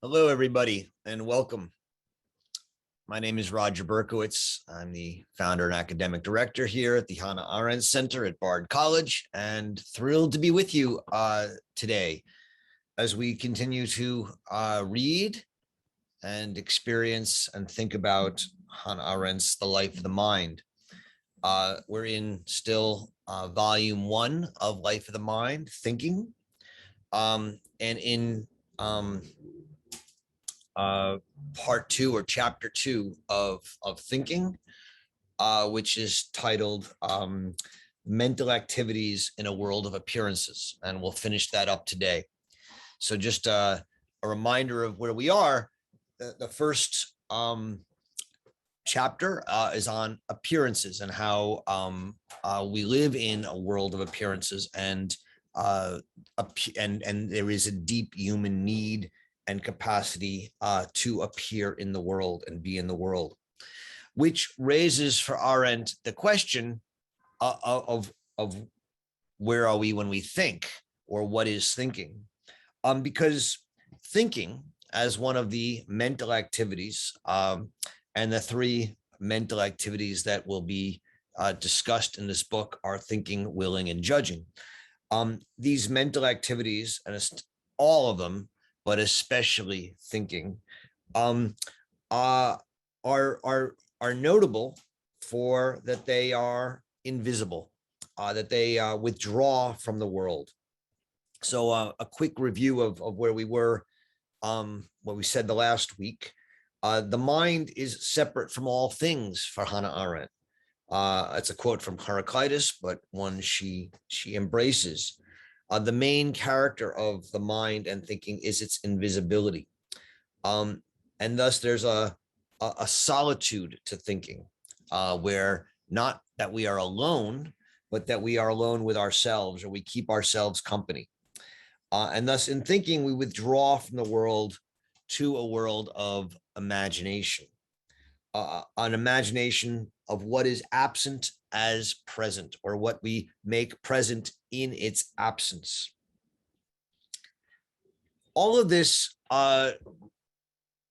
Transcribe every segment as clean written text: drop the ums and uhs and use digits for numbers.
Hello, everybody, and welcome. My name is Roger Berkowitz. I'm the founder and academic director here at the Hannah Arendt Center at Bard College, and thrilled to be with you today as we continue to read and experience and think about Hannah Arendt's The Life of the Mind. We're in still volume 1 of Life of the Mind, Thinking, and in part 2 or chapter 2 of Thinking, which is titled Mental Activities in a World of Appearances. And we'll finish that up today. So just a reminder of where we are. The first chapter is on appearances and how we live in a world of appearances, and there is a deep human need and capacity to appear in the world and be in the world, which raises for Arendt the question of where are we when we think, or what is thinking? Because thinking, as one of the mental activities, and the 3 mental activities that will be discussed in this book are thinking, willing, and judging. These mental activities, and all of them, but especially thinking, are notable for that they are invisible, that they withdraw from the world. So a quick review of where we were, what we said the last week. The mind is separate from all things for Hannah Arendt. It's a quote from Heraclitus, but one she embraces. The main character of the mind and thinking is its invisibility. And thus there's a solitude to thinking, where not that we are alone, but that we are alone with ourselves, or we keep ourselves company. And thus in thinking, we withdraw from the world to a world of imagination, an imagination of what is absent as present, or what we make present in its absence. All of this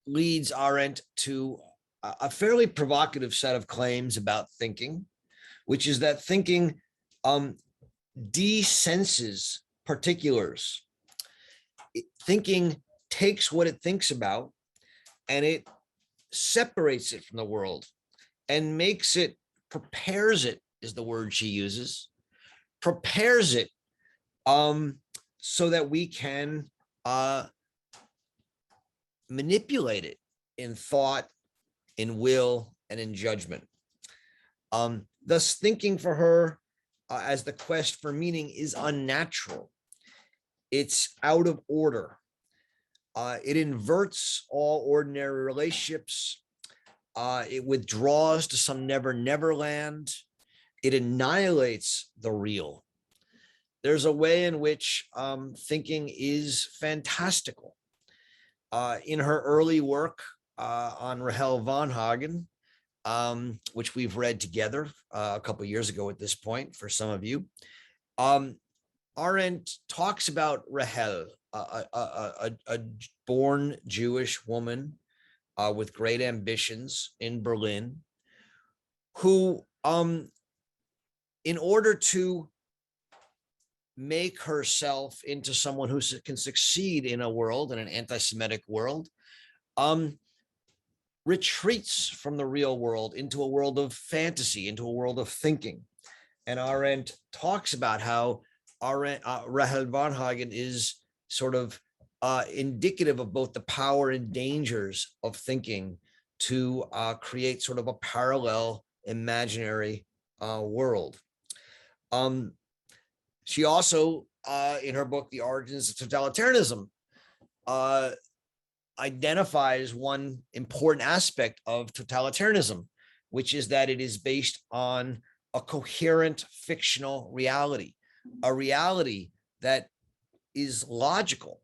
leads Arendt to a fairly provocative set of claims about thinking, which is that thinking desenses particulars. Thinking takes what it thinks about and it separates it from the world and makes it, prepares it is the word she uses, prepares it so that we can manipulate it in thought, in will, and in judgment. Thus thinking for her, as the quest for meaning, is unnatural. It's out of order. It inverts all ordinary relationships. It withdraws to some never land. It annihilates the real. There's a way in which thinking is fantastical. In her early work on Rahel Varnhagen, which we've read together a couple of years ago at this point, for some of you, Arendt talks about Rahel, a born Jewish woman with great ambitions in Berlin, who, in order to make herself into someone who can succeed in a world, in an anti-Semitic world, retreats from the real world into a world of fantasy, into a world of thinking. And Arendt talks about how Rahel Varnhagen is sort of indicative of both the power and dangers of thinking to create sort of a parallel imaginary world. She also, in her book, The Origins of Totalitarianism, identifies one important aspect of totalitarianism, which is that it is based on a coherent fictional reality, a reality that is logical,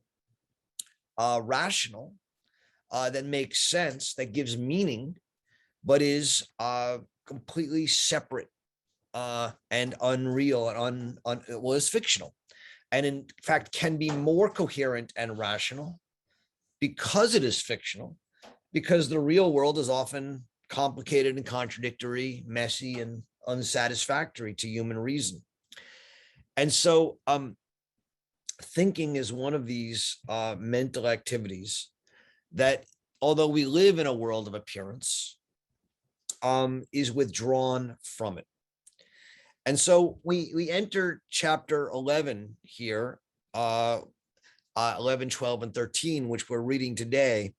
rational, that makes sense, that gives meaning, but is completely separate and unreal and well, is fictional, and in fact can be more coherent and rational because it is fictional, because the real world is often complicated and contradictory, messy and unsatisfactory to human reason. And so thinking is one of these mental activities that, although we live in a world of appearance, is withdrawn from it. And so we enter chapter 11 here, 11, 12, and 13, which we're reading today,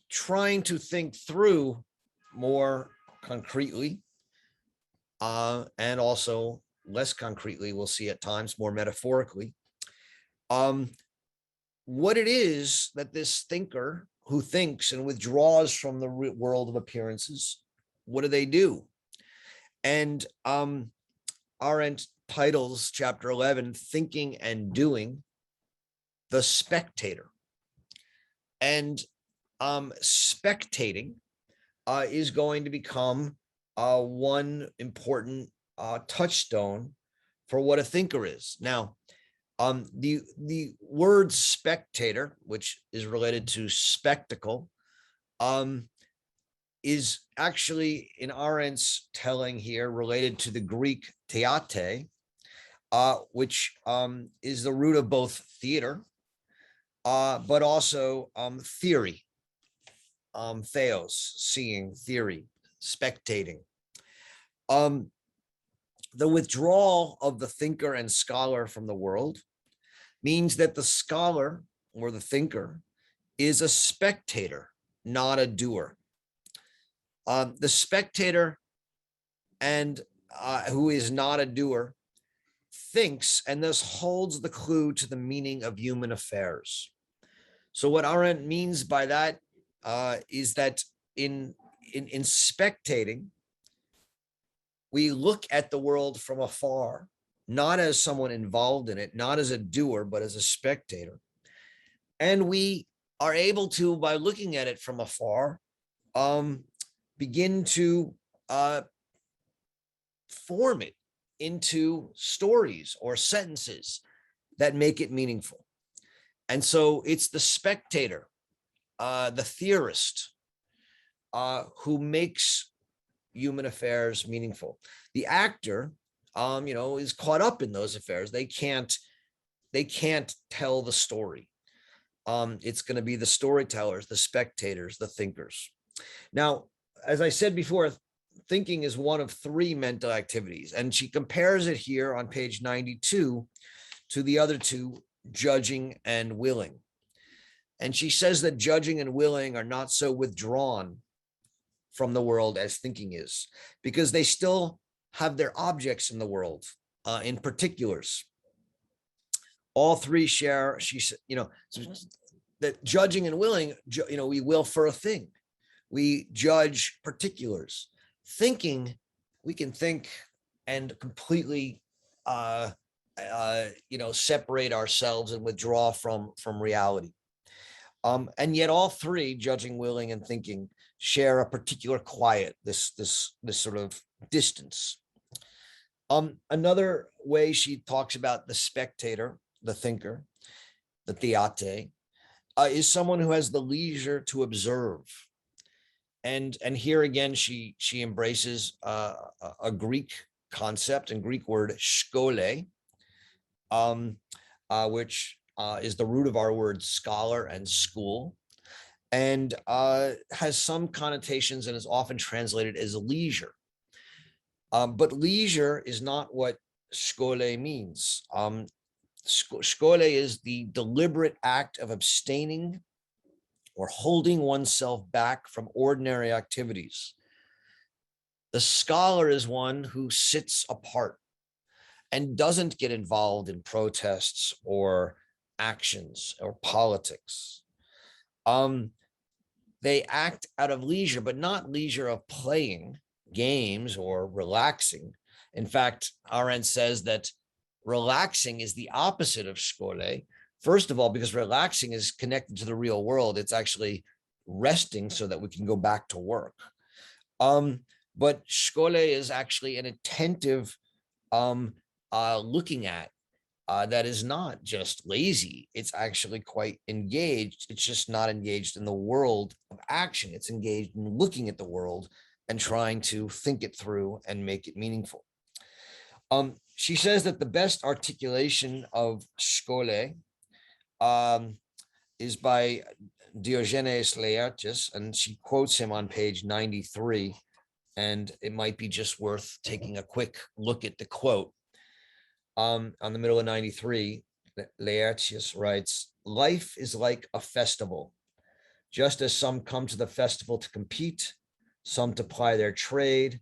trying to think through more concretely, and also less concretely, we'll see at times, more metaphorically, what it is that this thinker who thinks and withdraws from the world of appearances, what do they do? And Arendt titles chapter 11, Thinking and Doing, the Spectator. And spectating is going to become one important touchstone for what a thinker is. Now, the word spectator, which is related to spectacle, is actually, in Arendt's telling here, related to the Greek theate, which is the root of both theater, but also theory, theos, seeing, theory, spectating. The withdrawal of the thinker and scholar from the world means that the scholar or the thinker is a spectator, not a doer. The spectator, and who is not a doer, thinks and thus holds the clue to the meaning of human affairs. So what Arendt means by that is that in spectating, we look at the world from afar, not as someone involved in it, not as a doer, but as a spectator. And we are able to, by looking at it from afar, begin to form it into stories or sentences that make it meaningful. And so it's the spectator, the theorist, who makes human affairs meaningful. The actor, is caught up in those affairs. They can't tell the story. It's going to be the storytellers, the spectators, the thinkers. Now, as I said before, thinking is one of three mental activities, and she compares it here on page 92 to the other two, judging and willing. And she says that judging and willing are not so withdrawn from the world as thinking is, because they still have their objects in the world, in particulars. All three share, she said, that judging and willing, we will for a thing. We judge particulars. Thinking, we can think and completely, separate ourselves and withdraw from reality. And yet all three, judging, willing, and thinking, share a particular quiet, this sort of distance. Another way she talks about the spectator, the thinker, the theate, is someone who has the leisure to observe. And here again, she embraces a Greek concept and Greek word skole, which is the root of our word scholar and school, and has some connotations and is often translated as leisure. But leisure is not what skole means. Skole is the deliberate act of abstaining or holding oneself back from ordinary activities. The scholar is one who sits apart and doesn't get involved in protests or actions or politics. They act out of leisure, but not leisure of playing games or relaxing. In fact, Arendt says that relaxing is the opposite of skole. First of all, because relaxing is connected to the real world. It's actually resting so that we can go back to work. But skole is actually an attentive looking at that is not just lazy. It's actually quite engaged. It's just not engaged in the world of action. It's engaged in looking at the world and trying to think it through and make it meaningful. She says that the best articulation of skole is by Diogenes Laertius, and she quotes him on page 93, and it might be just worth taking a quick look at the quote. On the middle of 93, Laertius writes, "Life is like a festival. Just as some come to the festival to compete, some to ply their trade,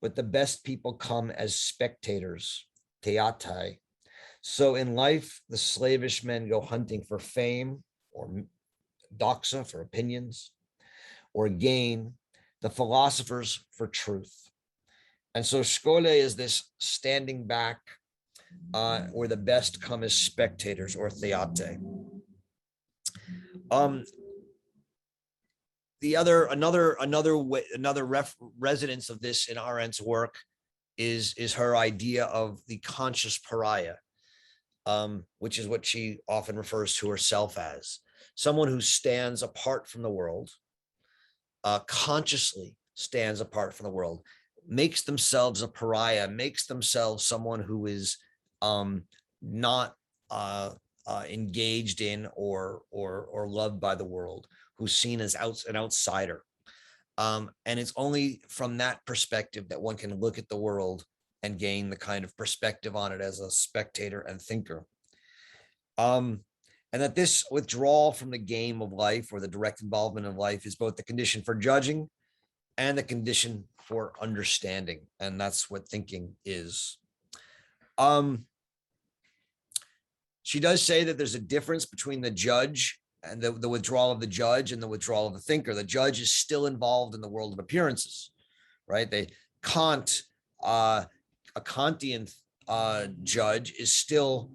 but the best people come as spectators, theatai. So in life, the slavish men go hunting for fame or doxa for opinions or gain, the philosophers for truth." And so skole is this standing back where the best come as spectators or theate. Another resonance of this in Arendt's work is her idea of the conscious pariah, which is what she often refers to herself as, someone who stands apart from the world, consciously stands apart from the world, makes themselves a pariah, makes themselves someone who is not engaged in or loved by the world, who's seen as an outsider. And it's only from that perspective that one can look at the world and gain the kind of perspective on it as a spectator and thinker. And that this withdrawal from the game of life or the direct involvement of life is both the condition for judging and the condition for understanding. And that's what thinking is. She does say that there's a difference between the judge and the withdrawal of the judge and the withdrawal of the thinker. The judge is still involved in the world of appearances, right? A Kantian judge is still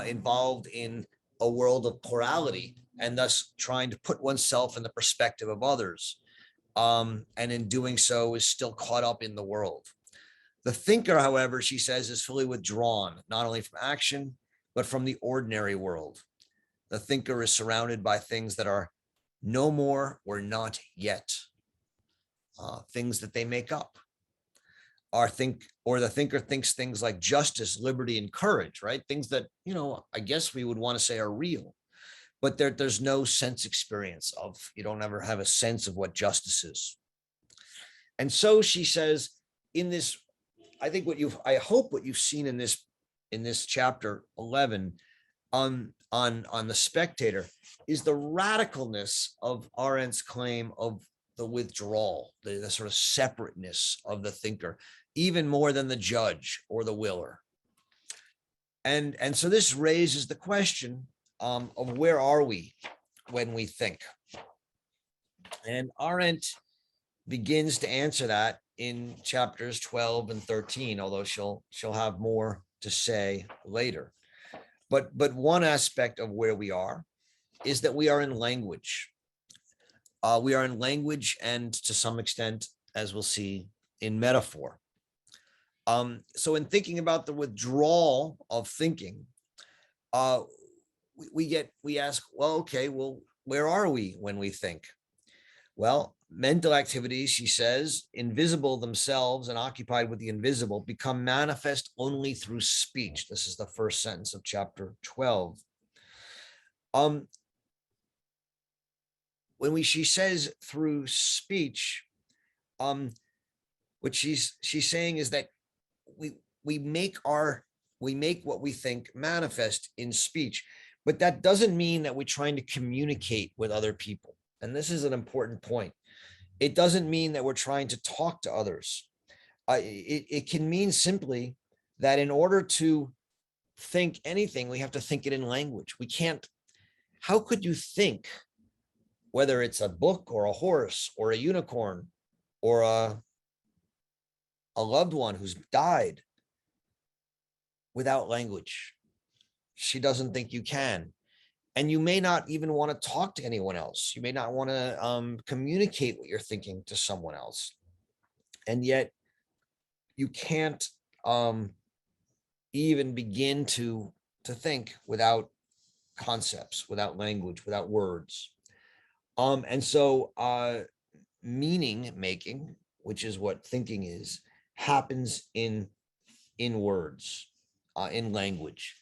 involved in a world of plurality and thus trying to put oneself in the perspective of others. And in doing so is still caught up in the world. The thinker, however, she says, is fully withdrawn, not only from action, but from the ordinary world. The thinker is surrounded by things that are no more or not yet, things that they make up. The thinker thinks things like justice, liberty, and courage, right? Things that, I guess we would want to say are real, but there's no sense experience of, you don't ever have a sense of what justice is. And so she says in this, I hope what you've seen in this chapter 11 on the Spectator is the radicalness of Arendt's claim of the withdrawal, the sort of separateness of the thinker, even more than the judge or the willer. And so this raises the question of where are we when we think? And Arendt begins to answer that in chapters 12 and 13, although she'll have more to say later. But one aspect of where we are is that we are in language. We are in language and to some extent, as we'll see, in metaphor. So in thinking about the withdrawal of thinking, we ask, where are we when we think? Well, mental activities, she says, invisible themselves and occupied with the invisible, become manifest only through speech. This is the first sentence of chapter 12. She says through speech, what she's saying is that we make what we think manifest in speech, but that doesn't mean that we're trying to communicate with other people. And this is an important point. It doesn't mean that we're trying to talk to others. It can mean simply that in order to think anything, we have to think it in language. We can't, how could you think, whether it's a book or a horse or a unicorn or a loved one who's died, without language? She doesn't think you can. And you may not even want to talk to anyone else. You may not want to communicate what you're thinking to someone else. And yet you can't even begin to to think without concepts, without language, without words. And so meaning making, which is what thinking is, happens in words, in language,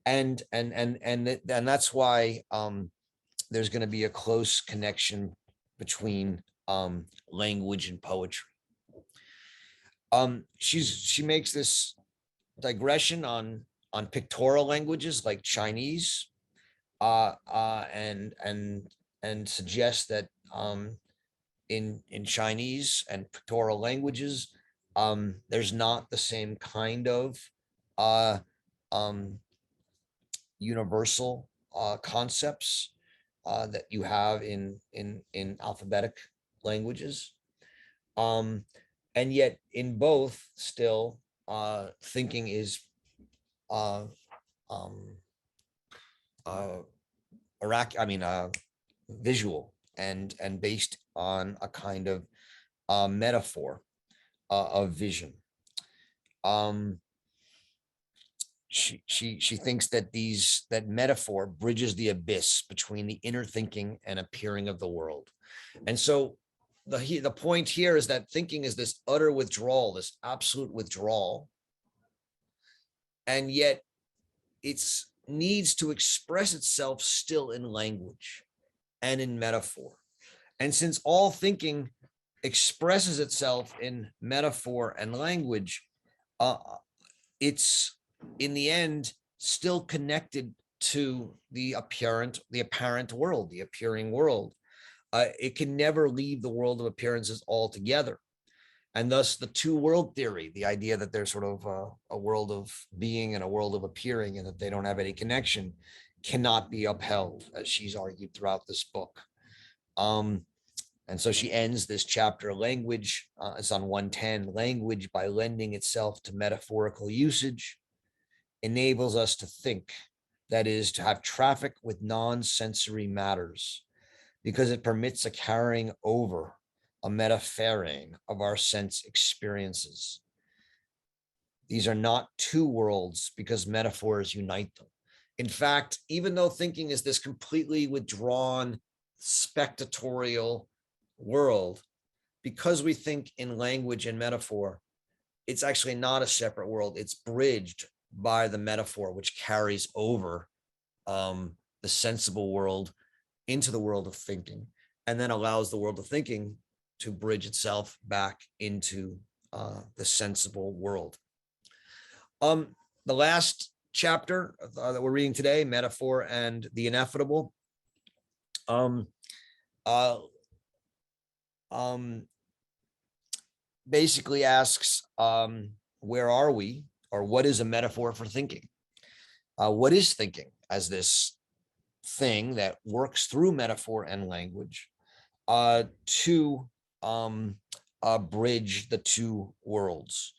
and that's why there's going to be a close connection between language and poetry. She makes this digression on pictorial languages like Chinese, and suggests that in Chinese and pictorial languages, there's not the same kind of uh, um, universal concepts that you have in alphabetic languages, and yet in both still thinking is uh, um, uh, visual and based on a kind of metaphor of vision. Um, she thinks that that metaphor bridges the abyss between the inner thinking and appearing of the world. And so the point here is that thinking is this utter withdrawal, this absolute withdrawal, and yet it's needs to express itself still in language and in metaphor. And since all thinking expresses itself in metaphor and language, it's in the end still connected to the apparent world, the appearing world. It can never leave the world of appearances altogether. And thus the two world theory, the idea that there's sort of a world of being and a world of appearing and that they don't have any connection, cannot be upheld, as she's argued throughout this book. And so she ends this chapter, language, it's on 110, language by lending itself to metaphorical usage enables us to think, that is, to have traffic with non-sensory matters, because it permits a carrying over, a metapharing of our sense experiences. These are not two worlds because metaphors unite them. In fact, even though thinking is this completely withdrawn, spectatorial world, because we think in language and metaphor, it's actually not a separate world. It's bridged by the metaphor, which carries over the sensible world into the world of thinking, and then allows the world of thinking to bridge itself back into the sensible world. The last chapter that we're reading today, Metaphor and the Ineffable, basically asks, where are we, or what is a metaphor for thinking? What is thinking as this thing that works through metaphor and language to bridge the two worlds?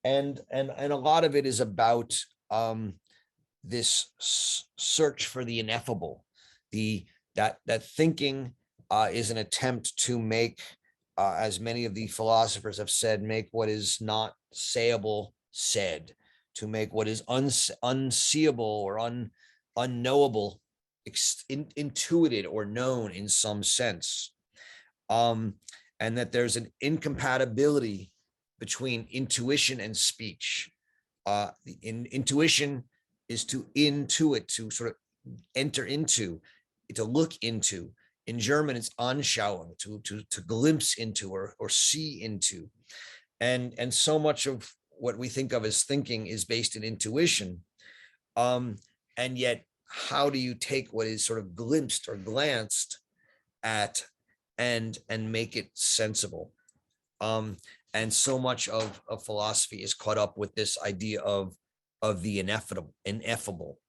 And a lot of it is about this search for the ineffable, that thinking is an attempt to make, as many of the philosophers have said, make what is not sayable said, to make what is unseeable or unknowable intuited or known in some sense, and that there's an incompatibility between intuition and speech. Intuition is to intuit, to sort of enter into, to look into. In German, it's anschauen, to glimpse into or see into. And so much of what we think of as thinking is based in intuition. And yet, how do you take what is sort of glimpsed or glanced at and make it sensible? And so much of philosophy is caught up with this idea of the ineffable.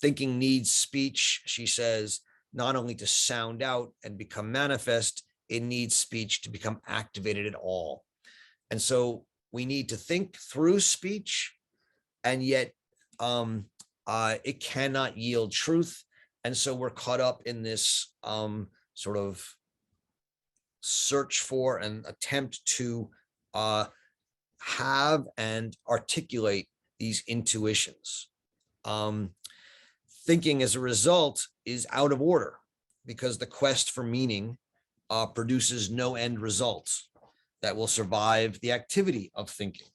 Thinking needs speech, she says, not only to sound out and become manifest, it needs speech to become activated at all. And so we need to think through speech, and yet it cannot yield truth. And so we're caught up in this sort of search for and attempt to have and articulate these intuitions. Thinking as a result is out of order because the quest for meaning produces no end results that will survive the activity of thinking.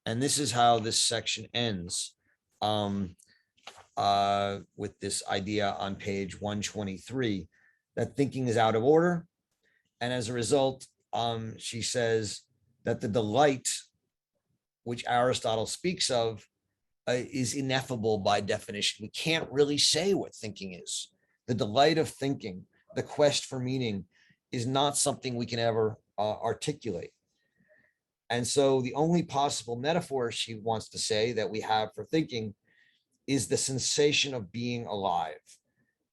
And this is how this section ends with this idea on page 123, that thinking is out of order. And as a result, she says that the delight which Aristotle speaks of is ineffable by definition. We can't really say what thinking is. The delight of thinking, the quest for meaning, is not something we can ever articulate. And so the only possible metaphor she wants to say that we have for thinking is the sensation of being alive.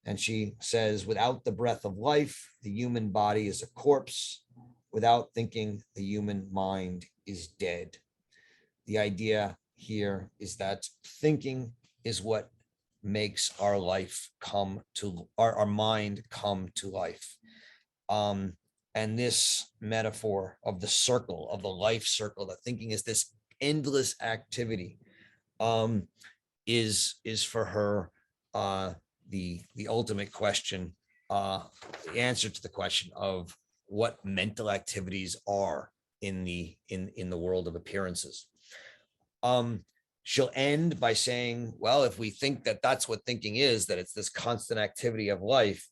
And she says, without the breath of life, the human body is a corpse. Without thinking, the human mind is dead. The idea here is that thinking is what makes our life come to, our mind come to life. And this metaphor of the circle, of the life circle, that thinking is this endless activity, is for her the ultimate question, the answer to the question of what mental activities are in the world of appearances. She'll end by saying, well, if we think that that's what thinking is, that it's this constant activity of life,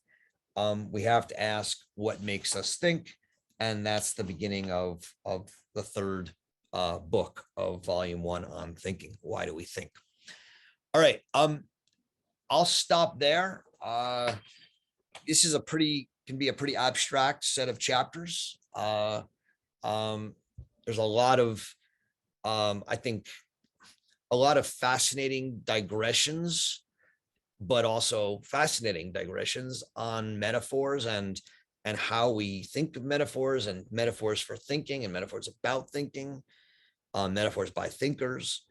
we have to ask what makes us think. And that's the beginning of the third book of volume 1 on thinking. Why do we think? All right. I'll stop there. This is can be a pretty abstract set of chapters. There's a lot of, I think, a lot of fascinating digressions, but also fascinating digressions on metaphors and how we think of metaphors, and metaphors for thinking and metaphors about thinking, metaphors by thinkers.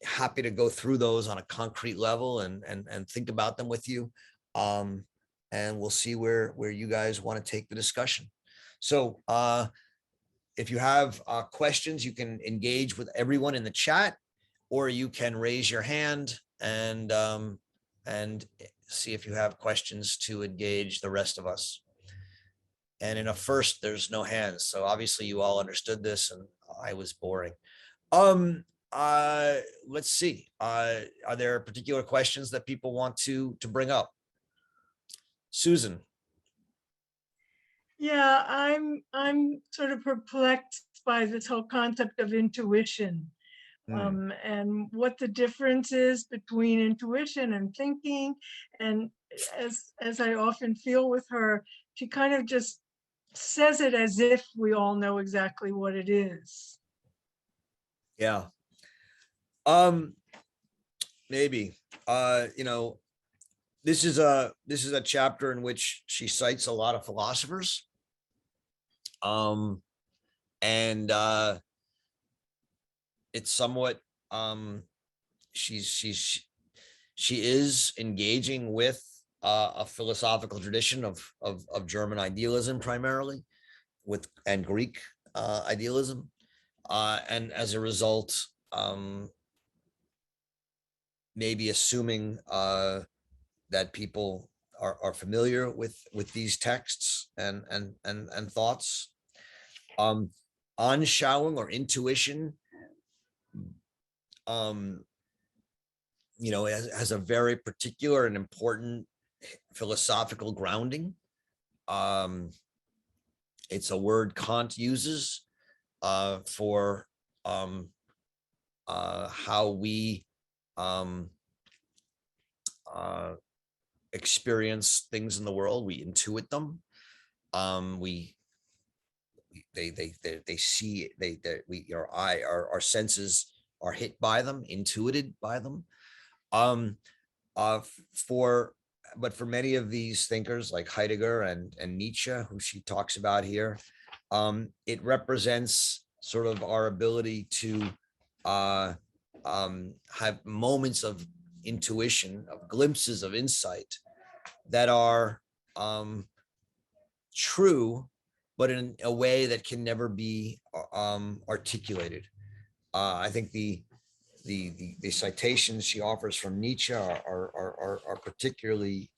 Happy to go through those on a concrete level and think about them with you. And we'll see where you guys want to take the discussion. So if you have questions, you can engage with everyone in the chat, or you can raise your hand and see if you have questions to engage the rest of us. And in a first, there's no hands. So obviously you all understood this and I was boring. Let's see. Are there particular questions that people want to bring up? Susan. Yeah, I'm sort of perplexed by this whole concept of intuition, and what the difference is between intuition and thinking. And as I often feel with her, she kind of just says it as if we all know exactly what it is. Yeah. Maybe. This is a chapter in which she cites a lot of philosophers. And it's somewhat, she is engaging with a philosophical tradition of German idealism primarily, and Greek idealism, and as a result, maybe assuming that people are familiar with these texts and thoughts. Anschauung or intuition, has a very particular and important philosophical grounding. It's a word Kant uses for how we experience things in the world. We intuit them. They see it. Our senses are hit by them, intuited by them. But for many of these thinkers like Heidegger and Nietzsche, who she talks about here, it represents sort of our ability to have moments of intuition, of glimpses of insight that are true, but in a way that can never be articulated. I think the the citations she offers from Nietzsche are particularly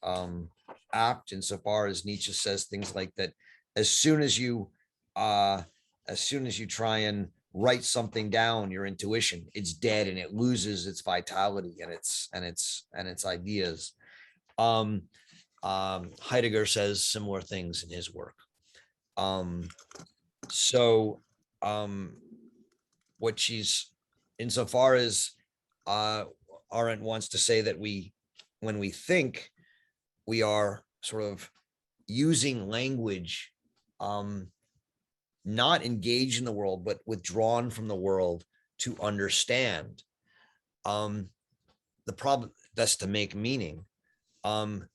apt, insofar as Nietzsche says things like that. As soon as you try and write something down, your intuition, it's dead and it loses its vitality and its ideas. Heidegger says similar things in his work. So what she's, insofar as Arendt wants to say that when we think, we are sort of using language, not engaged in the world, but withdrawn from the world to understand. The problem, that's to make meaning, and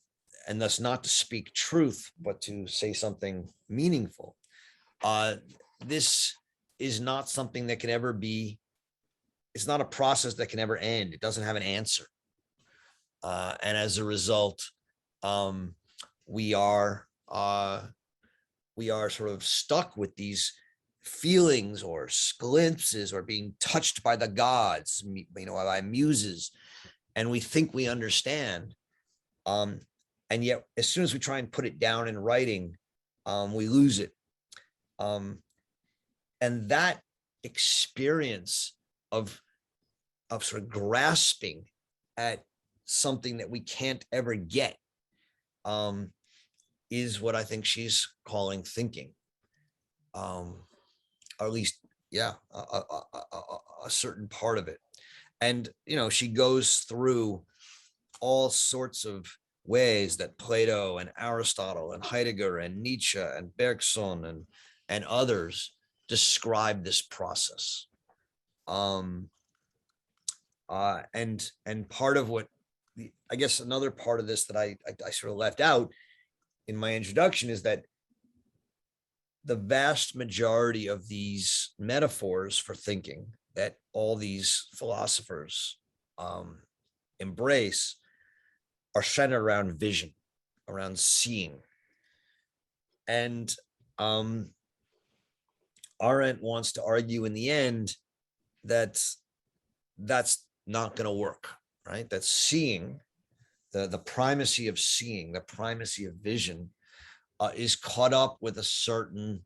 thus not to speak truth, but to say something meaningful. This is not something that can ever be, it's not a process that can ever end. It doesn't have an answer. And as a result, we are sort of stuck with these feelings or glimpses, or being touched by the gods, by muses, and we think we understand. And yet, as soon as we try and put it down in writing, we lose it. And that experience of sort of grasping at something that we can't ever get, is what I think she's calling thinking. Or at least, yeah, a certain part of it. And, she goes through all sorts of ways that Plato and Aristotle and Heidegger and Nietzsche and Bergson and others describe this process. And part of what, I guess another part of this that I sort of left out in my introduction is that the vast majority of these metaphors for thinking that all these philosophers embrace are centered around vision, around seeing. And Arendt wants to argue in the end that that's not going to work, right? That seeing, the primacy of seeing, the primacy of vision, is caught up with a certain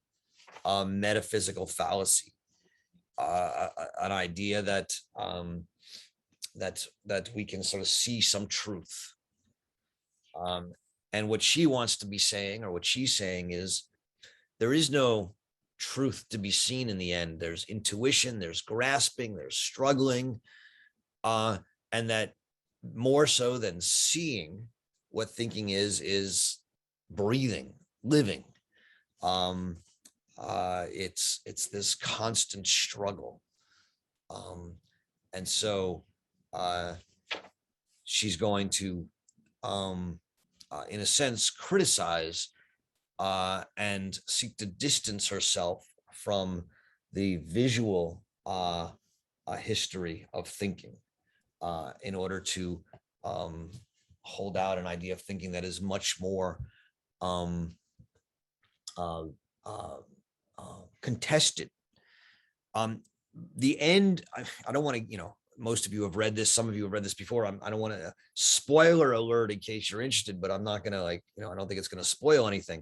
metaphysical fallacy, an idea that we can sort of see some truth. And what she wants to be saying, or what she's saying, is there is no truth to be seen in the end. There's intuition, there's grasping, there's struggling, and that more so than seeing, what thinking is breathing, living. It's this constant struggle. And so she's going to, in a sense, criticize and seek to distance herself from the visual history of thinking, in order to hold out an idea of thinking that is much more contested. The end, I don't want to, most of you have read this, some of you have read this before. I don't want to, spoiler alert in case you're interested, but I'm not going to, I don't think it's going to spoil anything.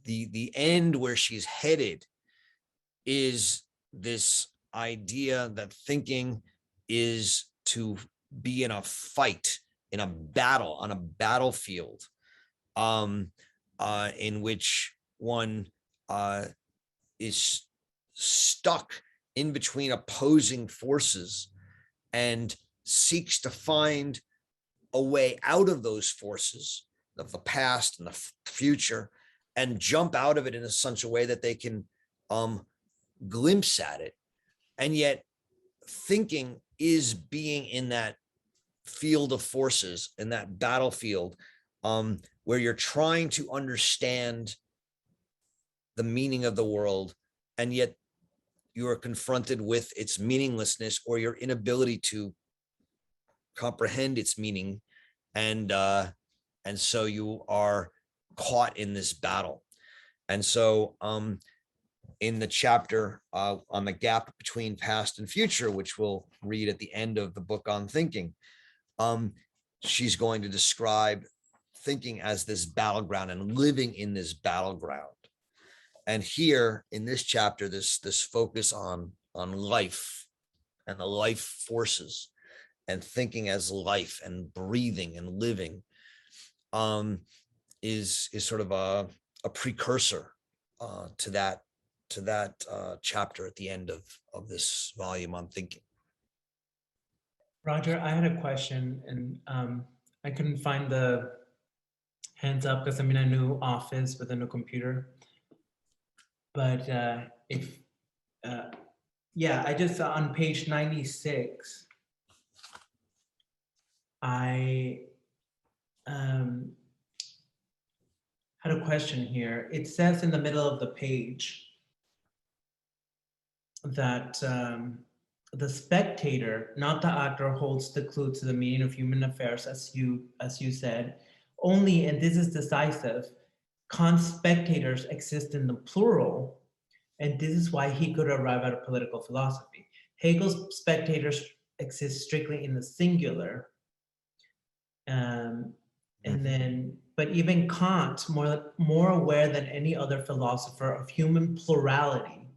The end where she's headed is this idea that thinking is to be in a fight, in a battle, on a battlefield, in which one is stuck in between opposing forces and seeks to find a way out of those forces of the past and the future, and jump out of it in such a way that they can glimpse at it. And yet thinking is being in that field of forces, in that battlefield, where you're trying to understand the meaning of the world, and yet you are confronted with its meaninglessness, or your inability to comprehend its meaning. And so you are caught in this battle. And so in the chapter on the gap between past and future, which we'll read at the end of the book on thinking, she's going to describe thinking as this battleground and living in this battleground. And here in this chapter, this focus on life and the life forces and thinking as life and breathing and living is sort of a precursor to that chapter at the end of this volume on thinking. Roger, I had a question, and I couldn't find the hands up because I'm in a new office with a new computer. But yeah, I just on page 96, I had a question here. It says in the middle of the page that the spectator, not the actor, holds the clue to the meaning of human affairs, as you said. Only, and this is decisive, spectators exist in the plural, and this is why he could arrive at a political philosophy. Hegel's spectators exist strictly in the singular. And then, but even Kant, more aware than any other philosopher of human plurality,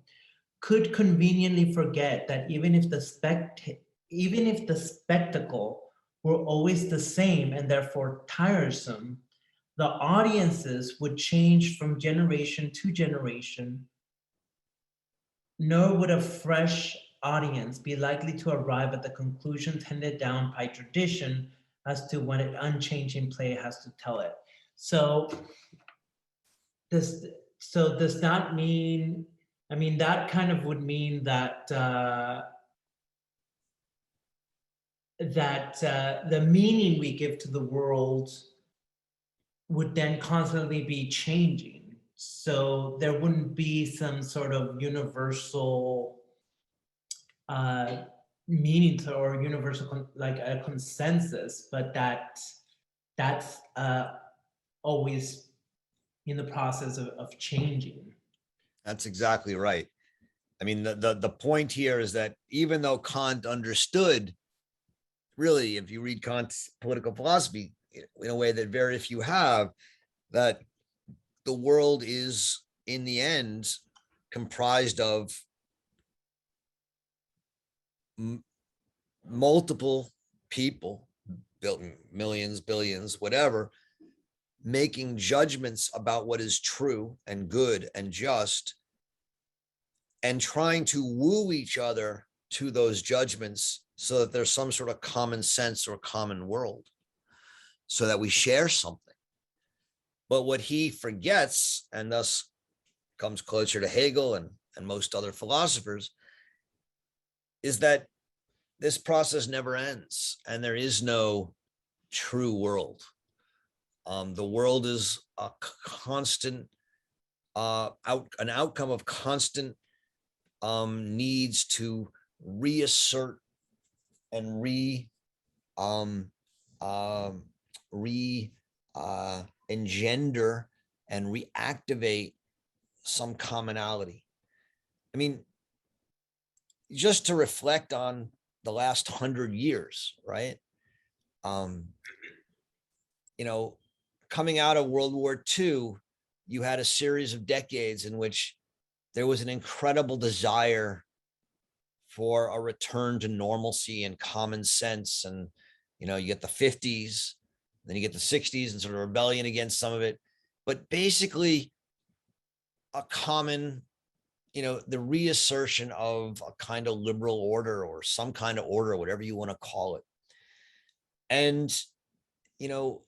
could conveniently forget that even if the spectacle were always the same and therefore tiresome, the audiences would change from generation to generation, nor would a fresh audience be likely to arrive at the conclusions handed down by tradition as to what an unchanging play has to tell it. So does that mean, I mean, that kind of would mean that the meaning we give to the world would then constantly be changing. So there wouldn't be some sort of universal meaning to, or universal like a consensus, but that's always in the process of changing. That's exactly right. I mean, the point here is that even though Kant understood, really, if you read Kant's political philosophy in a way that very few have, that the world is in the end comprised of multiple people, built millions, billions, whatever, making judgments about what is true and good and just, and trying to woo each other to those judgments so that there's some sort of common sense or common world, so that we share something. But what he forgets, and thus comes closer to Hegel and most other philosophers, is that this process never ends and there is no true world. The world is a constant an outcome of constant needs to reassert and engender and reactivate some commonality. I mean, just to reflect on the last 100 years, right? You know, coming out of World War II, you had a series of decades in which there was an incredible desire for a return to normalcy and common sense. And, you know, you get the 50s, then you get the 60s and sort of rebellion against some of it. But basically, a common, you know, the reassertion of a kind of liberal order or some kind of order, whatever you want to call it. And, you know,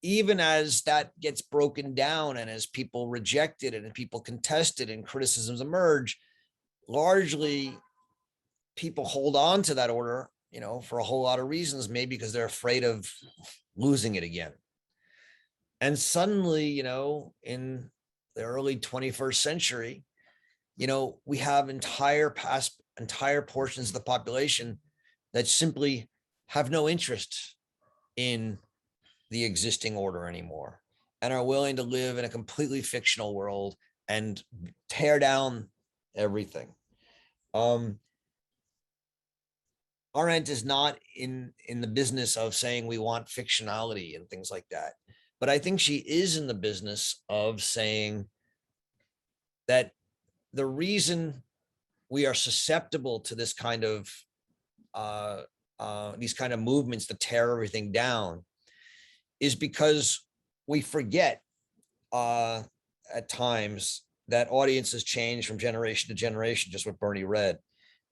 even as that gets broken down and as people reject it and people contest it and criticisms emerge, largely people hold on to that order, you know, for a whole lot of reasons, maybe because they're afraid of losing it again. And suddenly, you know, in the early 21st century, you know, we have entire portions of the population that simply have no interest in the existing order anymore and are willing to live in a completely fictional world and tear down everything. Arendt is not in the business of saying we want fictionality and things like that. But I think she is in the business of saying that the reason we are susceptible to this kind of these kind of movements to tear everything down is because we forget at times that audiences change from generation to generation, just what Bernie read,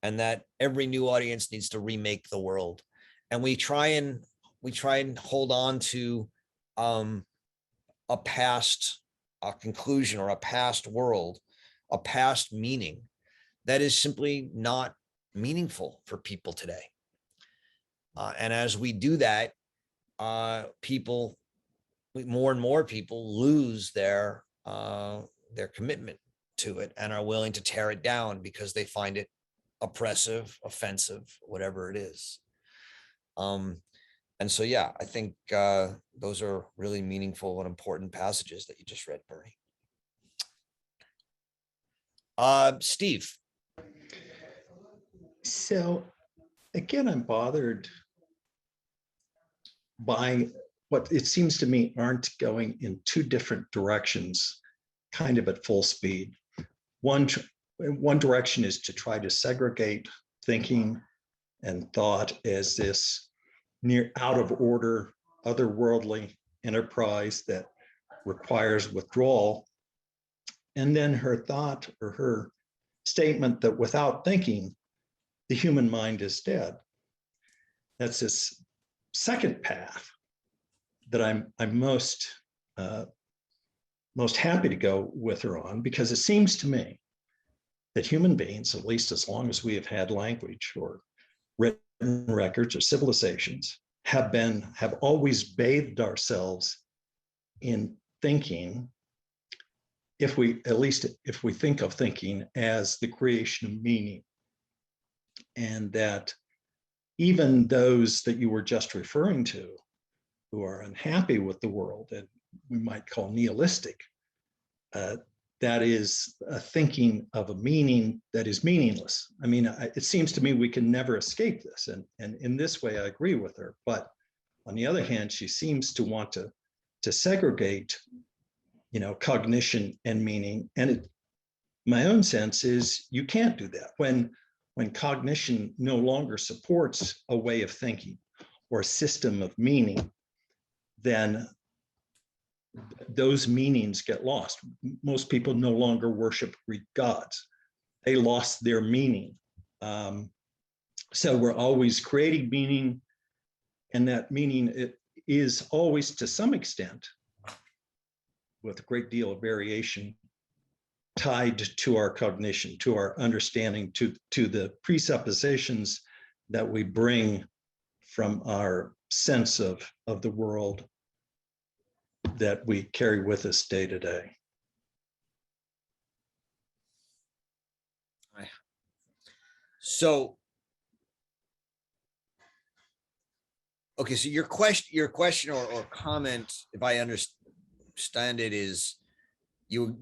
and that every new audience needs to remake the world. And we try and hold on to a past conclusion or a past world, a past meaning that is simply not meaningful for people today. And as we do that, more and more people lose their commitment to it and are willing to tear it down because they find it oppressive, offensive, whatever it is. And so, yeah, I think those are really meaningful and important passages that you just read, Bernie. Steve. So again, I'm bothered by what it seems to me aren't going in two different directions, kind of at full speed. One direction is to try to segregate thinking and thought as this near out of order, otherworldly enterprise that requires withdrawal. And then her thought or her statement that without thinking, the human mind is dead. That's this second path that I'm most happy to go with her on, because it seems to me that human beings, at least as long as we have had language or written records or civilizations, have always bathed ourselves in thinking, if we think of thinking as the creation of meaning. And that even those that you were just referring to, who are unhappy with the world and we might call nihilistic, that is a thinking of a meaning that is meaningless. I mean, it seems to me we can never escape this. And in this way, I agree with her. But on the other hand, she seems to want to segregate, cognition and meaning. And my own sense is you can't do that. When cognition no longer supports a way of thinking or a system of meaning, then those meanings get lost. Most people no longer worship Greek gods. They lost their meaning. So we're always creating meaning, and that meaning it is always, to some extent, with a great deal of variation, tied to our cognition, to our understanding, to the presuppositions that we bring from our sense of the world that we carry with us day to day. So, okay, so your question or comment, if I understand it, is you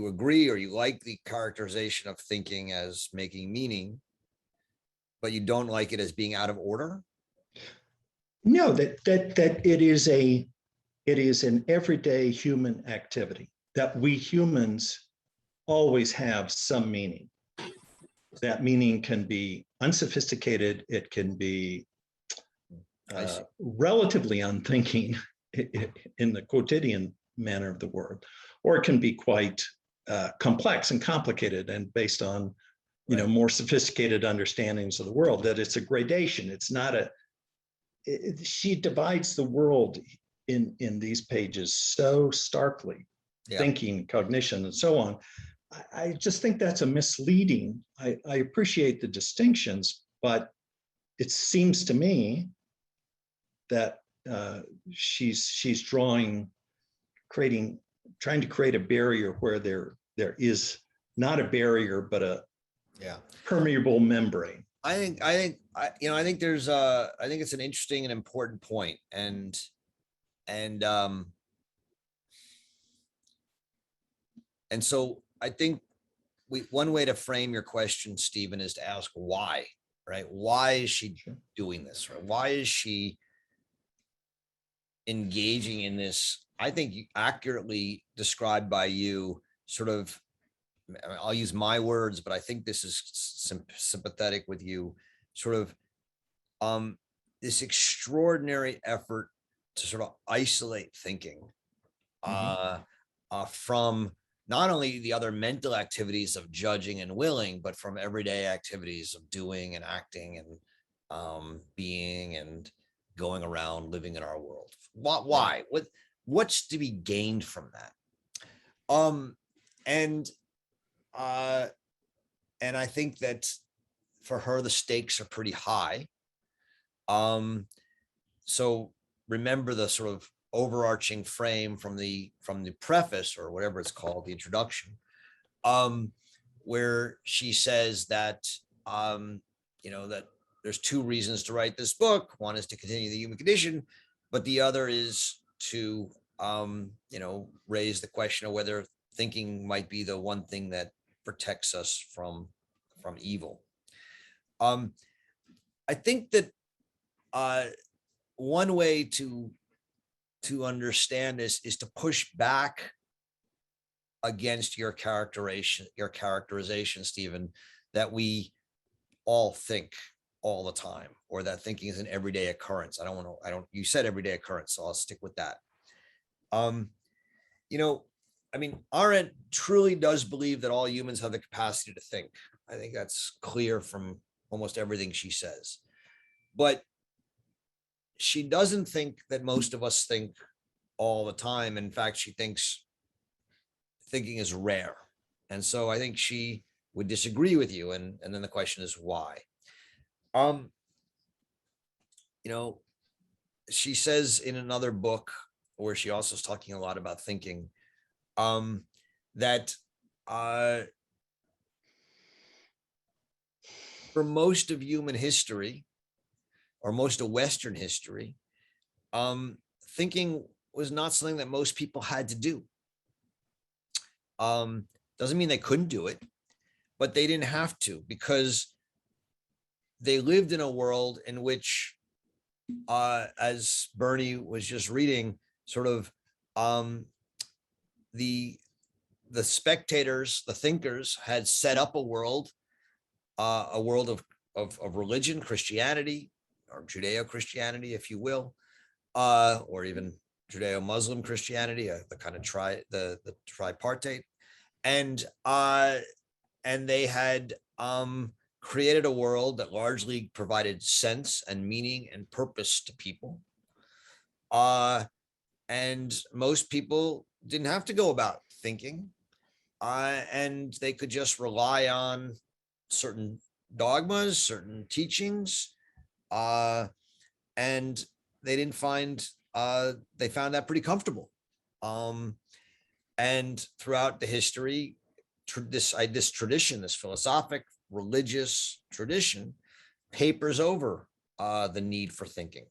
agree or you like the characterization of thinking as making meaning, but you don't like it as being out of order? No, that it is an everyday human activity that we humans always have some meaning. That meaning can be unsophisticated. It can be relatively unthinking in the quotidian manner of the word, or it can be quite complex and complicated and based on, more sophisticated understandings of the world. That it's a gradation. It's not she divides the world in these pages so starkly, thinking, cognition, and so on. I just think that's a misleading. I appreciate the distinctions, but it seems to me that she's trying to create a barrier where there is not a barrier, but a permeable membrane. I think there's I think it's an interesting and important point. And And so I think one way to frame your question, Stephen, is to ask why, right? Why is she doing this? Right? Why is she engaging in this? I think accurately described by you, sort of, I'll use my words, but I think this is sympathetic with you, sort of this extraordinary effort to sort of isolate thinking from not only the other mental activities of judging and willing, but from everyday activities of doing and acting and being and going around living in our world. Why? What's to be gained from that? And I think that for her, the stakes are pretty high. So remember the sort of overarching frame from the preface, or whatever it's called, the introduction, where she says that that there's two reasons to write this book. One is to continue the human condition, but the other is to raise the question of whether thinking might be the one thing that protects us from evil. I think that one way to understand this is to push back against your characterization, Stephen, that we all think all the time, or that thinking is an everyday occurrence. You said everyday occurrence, so I'll stick with that. Arendt truly does believe that all humans have the capacity to think. I think that's clear from almost everything she says. But she doesn't think that most of us think all the time. In fact, she thinks thinking is rare. And so I think she would disagree with you. And then the question is why? She says in another book, where she also is talking a lot about thinking, that for most of human history, or most of Western history, thinking was not something that most people had to do. Doesn't mean they couldn't do it, but they didn't have to, because they lived in a world in which, as Bernie was just reading, sort of the spectators, the thinkers, had set up a world of religion, Christianity, or Judeo-Christianity, if you will, or even Judeo-Muslim Christianity, the kind of the tripartite, and they had created a world that largely provided sense and meaning and purpose to people, and most people didn't have to go about thinking, and they could just rely on certain dogmas, certain teachings, and they didn't find they found that pretty comfortable. And throughout the history, this tradition, this philosophic, religious tradition, papers over the need for thinking.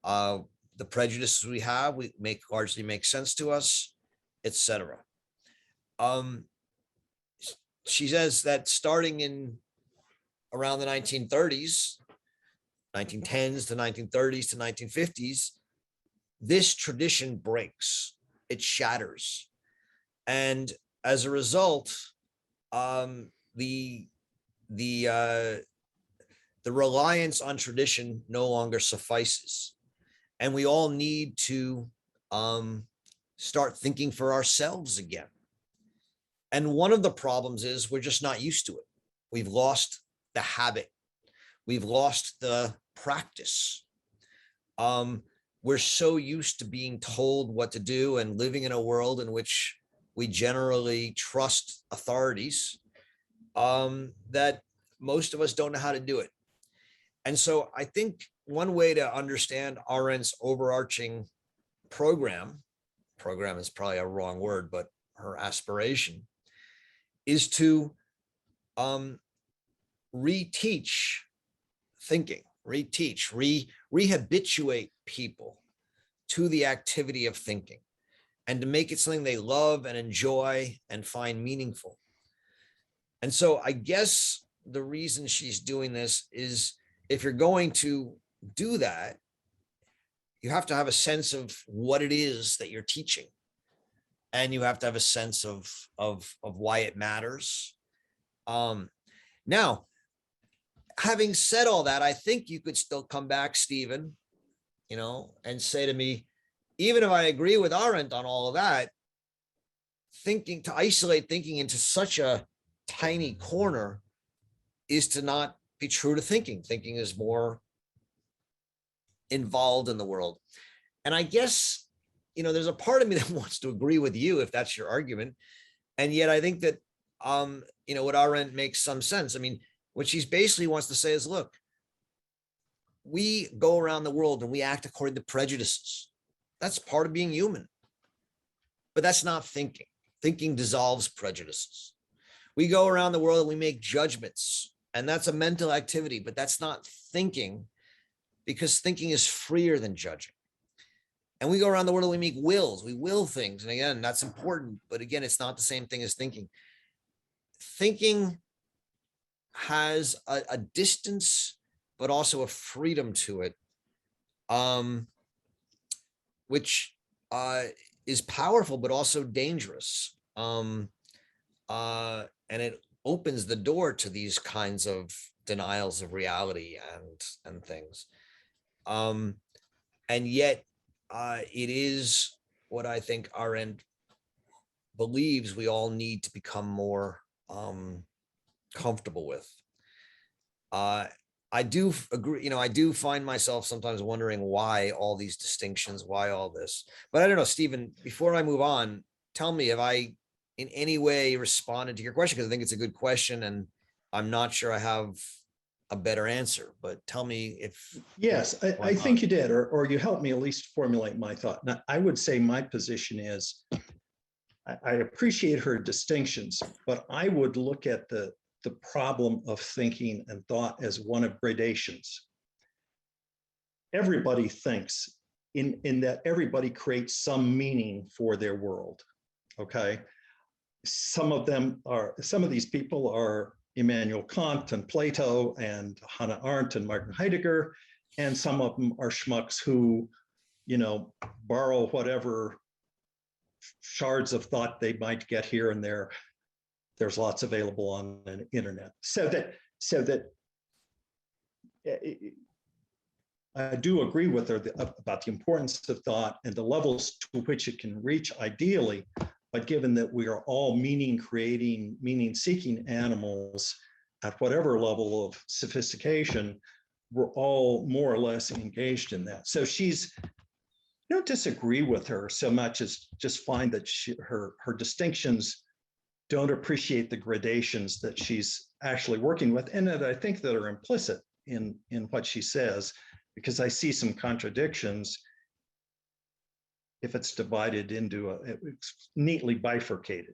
The prejudices we have, largely make sense to us, etc. She says that starting in around the 1930s, 1910s to 1930s to 1950s, this tradition breaks, it shatters. And as a result, the reliance on tradition no longer suffices. And we all need to start thinking for ourselves again. And one of the problems is we're just not used to it. We've lost the habit. We've lost the practice. We're so used to being told what to do and living in a world in which we generally trust authorities, that most of us don't know how to do it. And so I think one way to understand Arendt's overarching program is probably a wrong word, but her aspiration is to reteach thinking, rehabituate people to the activity of thinking. and to make it something they love and enjoy and find meaningful. And so I guess the reason she's doing this is, if you're going to do that, you have to have a sense of what it is that you're teaching. And you have to have a sense of why it matters. Now, having said all that, I think you could still come back, Stephen, and say to me, even if I agree with Arendt on all of that, to isolate thinking into such a tiny corner is to not be true to thinking. Thinking is more involved in the world. And I guess, there's a part of me that wants to agree with you if that's your argument. And yet I think that, what Arendt makes some sense. I mean, what she's basically wants to say is, look, we go around the world and we act according to prejudices. That's part of being human. But that's not thinking. Thinking dissolves prejudices. We go around the world and we make judgments, and that's a mental activity, but that's not thinking, because thinking is freer than judging. And we go around the world and we make wills. We will things. And again, that's important. But again, it's not the same thing as thinking. Thinking has a distance, but also a freedom to it, which is powerful, but also dangerous. And it opens the door to these kinds of denials of reality and things. And yet it is what I think Arendt believes we all need to become more comfortable with. I do agree, I do find myself sometimes wondering why all these distinctions, why all this. But I don't know, Stephen, before I move on, tell me, have I in any way responded to your question? Because I think it's a good question, and I'm not sure I have a better answer, but tell me if. Yes, I think you did, or you helped me at least formulate my thought. Now, I would say my position is, I appreciate her distinctions, but I would look at the problem of thinking and thought as one of gradations. Everybody thinks in that everybody creates some meaning for their world, okay? Some of these people are Immanuel Kant and Plato and Hannah Arendt and Martin Heidegger, and some of them are schmucks who, borrow whatever shards of thought they might get here and there. There's lots available on the internet. So that I do agree with her about the importance of thought and the levels to which it can reach ideally. But given that we are all meaning-creating, meaning-seeking animals at whatever level of sophistication, we're all more or less engaged in that. So I don't disagree with her so much as just find that her distinctions don't appreciate the gradations that she's actually working with, and that I think that are implicit in what she says, because I see some contradictions if it's divided into it's neatly bifurcated.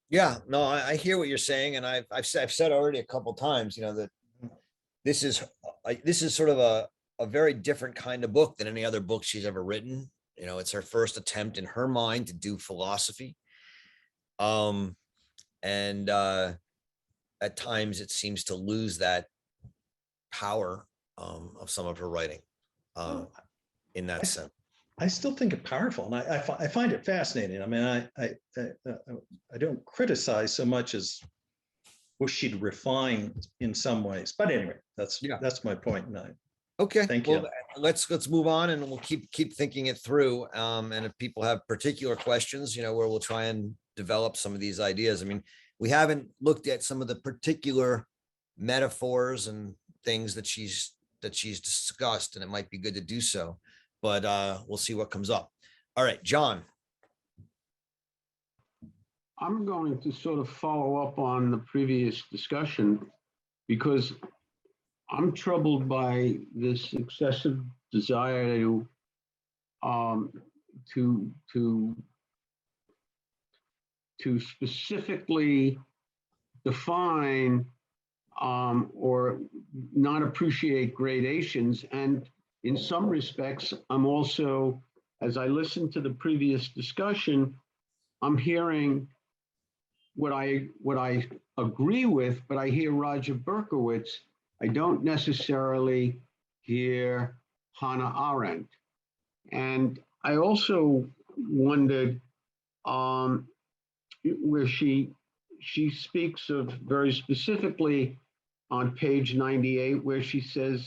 Yeah, no, I hear what you're saying, and I've said already a couple times, that this is sort of a very different kind of book than any other book she's ever written. It's her first attempt in her mind to do philosophy. And at times it seems to lose that power of some of her writing in that sense. I still think it powerful, and I find it fascinating. I mean, I don't criticize so much as wish she'd refine in some ways. But anyway, that's my point. Okay, thank you. Let's move on, and we'll keep thinking it through. And if people have particular questions, where we'll try and develop some of these ideas. I mean, we haven't looked at some of the particular metaphors and things that she's discussed, and it might be good to do so. But we'll see what comes up. All right, John. I'm going to sort of follow up on the previous discussion, because I'm troubled by this excessive desire to specifically define or not appreciate gradations, and in some respects, I'm also, as I listen to the previous discussion, I'm hearing what I agree with, but I hear Roger Berkowitz. I don't necessarily hear Hannah Arendt. And I also wondered where she speaks of very specifically on page 98, where she says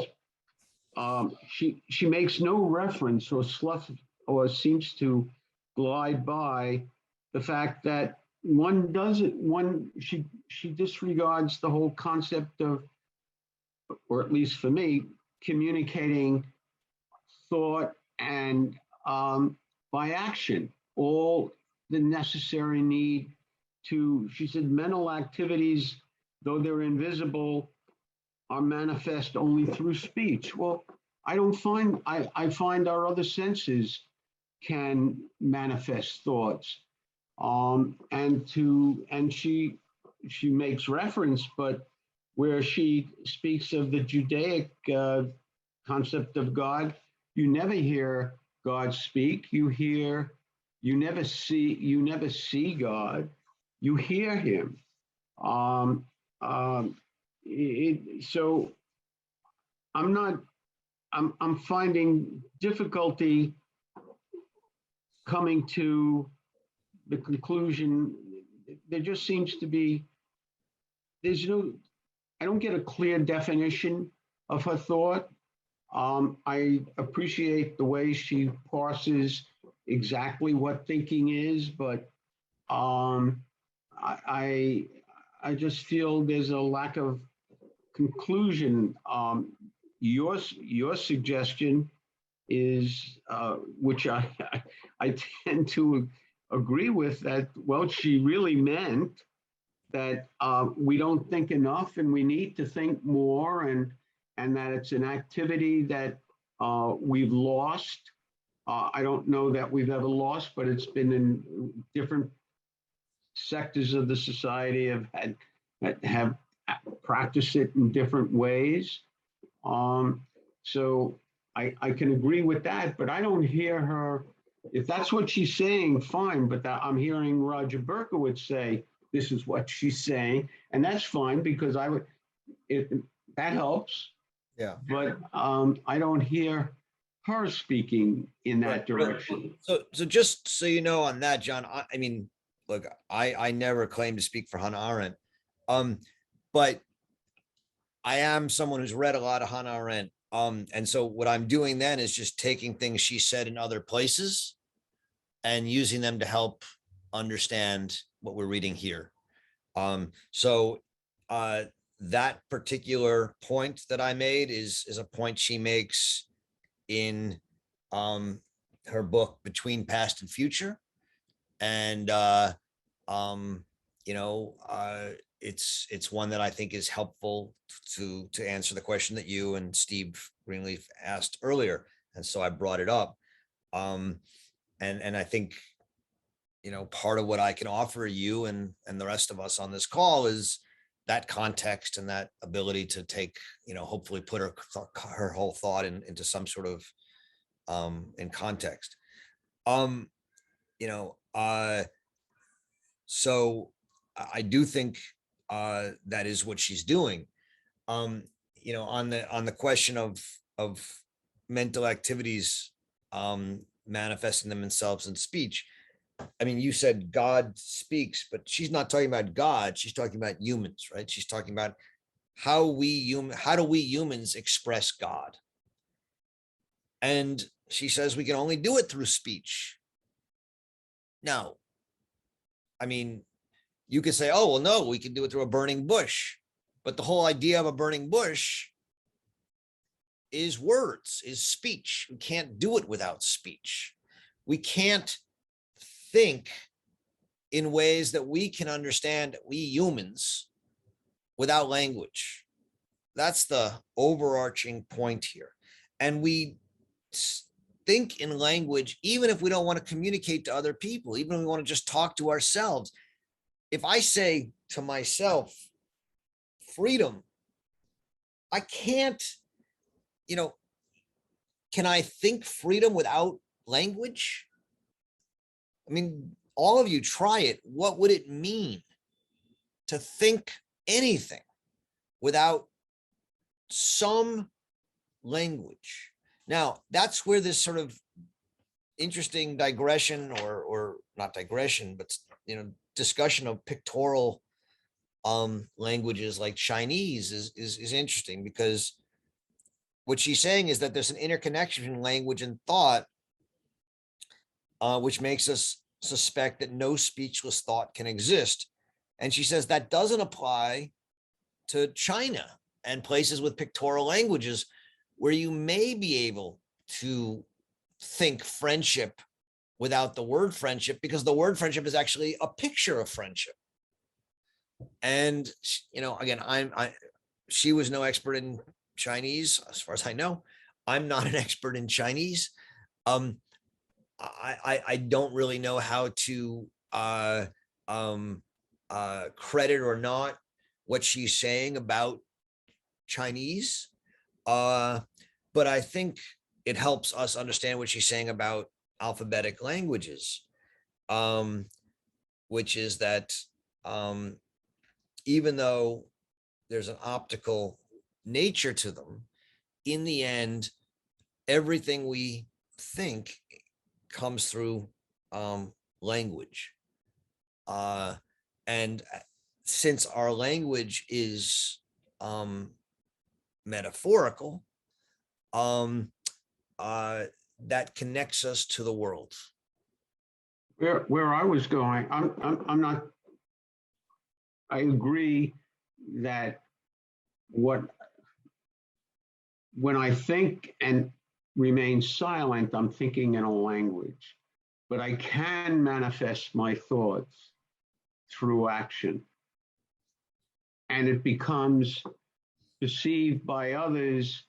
she makes no reference or seems to glide by the fact that she disregards the whole concept of, or at least for me, communicating thought and by action, all the necessary need to, she said, mental activities, though they're invisible, are manifest only through speech. Well, I find our other senses can manifest thoughts. And she makes reference, but where she speaks of the Judaic concept of God, you never hear God speak. You never see God. You hear him. So I'm finding difficulty coming to the conclusion. There just seems to be, I don't get a clear definition of her thought. I appreciate the way she parses exactly what thinking is, but I just feel there's a lack of conclusion. Your suggestion is, which I tend to agree with, that, well, she really meant that we don't think enough and we need to think more, and that it's an activity that we've lost. I don't know that we've ever lost, but it's been in different sectors of the society have practiced it in different ways. So I can agree with that, but I don't hear her. If that's what she's saying, fine, but I'm hearing Roger Berkowitz say this is what she's saying, and that's fine, because that helps. Yeah. But I don't hear her speaking in that direction. So just so you know on that, John, I mean, look, I never claim to speak for Hannah Arendt, but I am someone who's read a lot of Hannah Arendt. And so what I'm doing then is just taking things she said in other places and using them to help understand what we're reading here. So that particular point that I made is a point she makes in her book Between Past and Future. And it's one that I think is helpful to answer the question that you and Steve Greenleaf asked earlier. And so I brought it up. And I think, part of what I can offer you and the rest of us on this call is that context and that ability to take, hopefully put her whole thought into some sort of in context. So I do think that is what she's doing. On the question of mental activities manifesting themselves in speech. I mean, you said God speaks, but she's not talking about God. She's talking about humans, right? She's talking about how do we humans express God? And she says we can only do it through speech. No. I mean, you could say, oh, well, no, we can do it through a burning bush. But the whole idea of a burning bush is words, is speech. We can't do it without speech. We can't think in ways that we can understand, we humans, without language. That's the overarching point here. And we think in language, even if we don't want to communicate to other people, even if we want to just talk to ourselves. If I say to myself, freedom, I can't, can I think freedom without language? I mean, all of you try it. What would it mean to think anything without some language? Now, that's where this sort of interesting digression, or not digression, but discussion of pictorial languages like Chinese is interesting, because what she's saying is that there's an interconnection between language and thought, which makes us suspect that no speechless thought can exist. And she says that doesn't apply to China and places with pictorial languages, where you may be able to think friendship without the word friendship, because the word friendship is actually a picture of friendship. And, again, she was no expert in Chinese, as far as I know. I'm not an expert in Chinese. I don't really know how to credit or not what she's saying about Chinese. But I think it helps us understand what she's saying about alphabetic languages, which is that even though there's an optical nature to them, in the end, everything we think comes through language. And since our language is metaphorical, that connects us to the world. Where I was going, I'm not. I agree that when I think and remain silent, I'm thinking in a language, but I can manifest my thoughts through action, and it becomes perceived by others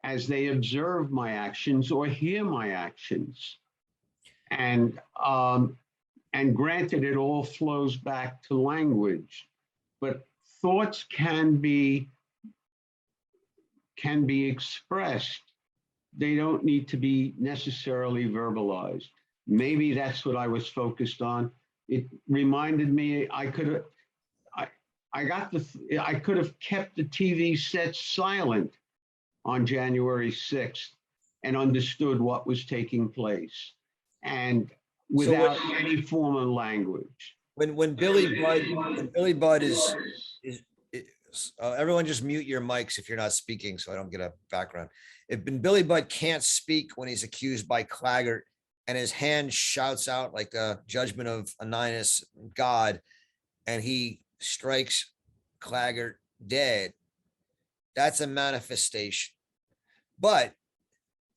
as they observe my actions or hear my actions. And granted, it all flows back to language, but thoughts can be expressed. They don't need to be necessarily verbalized. Maybe that's what I was focused on. It reminded me I could have kept the TV set silent on January 6th and understood what was taking place, and without any form of language. When Billy Budd is everyone just mute your mics if you're not speaking, so I don't get a background. When Billy Budd can't speak when he's accused by Claggart, and his hand shouts out like a judgment of Aninus, God, and he strikes Claggart dead, that's a manifestation. But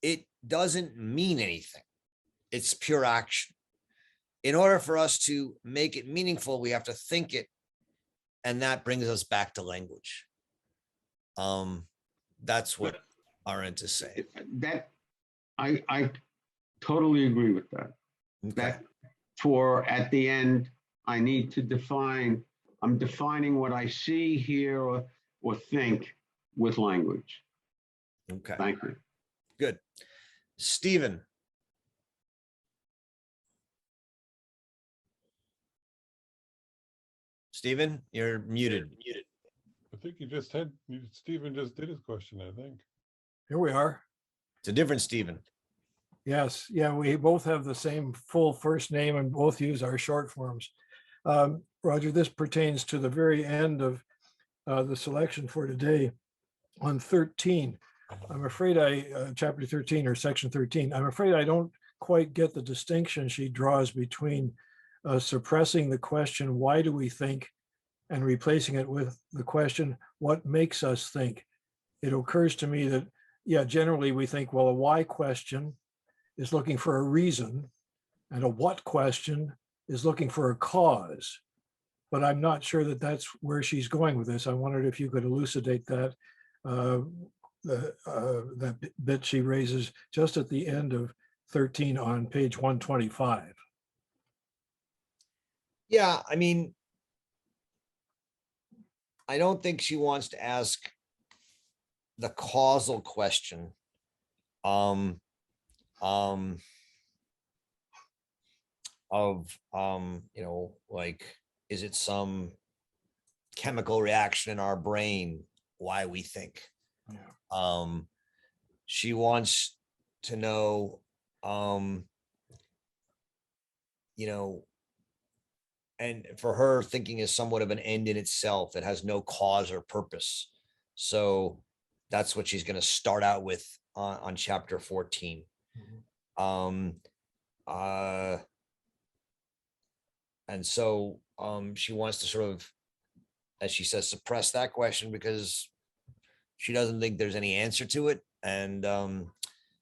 it doesn't mean anything. It's pure action. In order for us to make it meaningful, we have to think it, and that brings us back to language. That's what Arendt is saying. That I totally agree with that. Okay. That at the end, I need to define. I'm defining what I see, hear, or think with language. Okay. Thank you. Good. Stephen. Stephen, you're muted. I think Stephen just did his question, I think. Here we are. It's a different Stephen. Yes. Yeah, we both have the same full first name and both use our short forms. Roger, this pertains to the very end of the selection for today on 13. I'm afraid chapter 13 or section 13, I'm afraid I don't quite get the distinction she draws between suppressing the question, why do we think, and replacing it with the question, what makes us think? It occurs to me that, yeah, generally we think, well, a why question is looking for a reason, and a what question is looking for a cause. But I'm not sure that that's where she's going with this. I wondered if you could elucidate that, that bit she raises just at the end of 13 on page 125. Yeah, I mean, I don't think she wants to ask the causal question um, of, like, is it some chemical reaction in our brain, why we think? Yeah. She wants to know, and for her, thinking is somewhat of an end in itself. It has no cause or purpose. So that's what she's going to start out with on chapter 14. And so she wants to sort of, as she says, suppress that question because she doesn't think there's any answer to it. And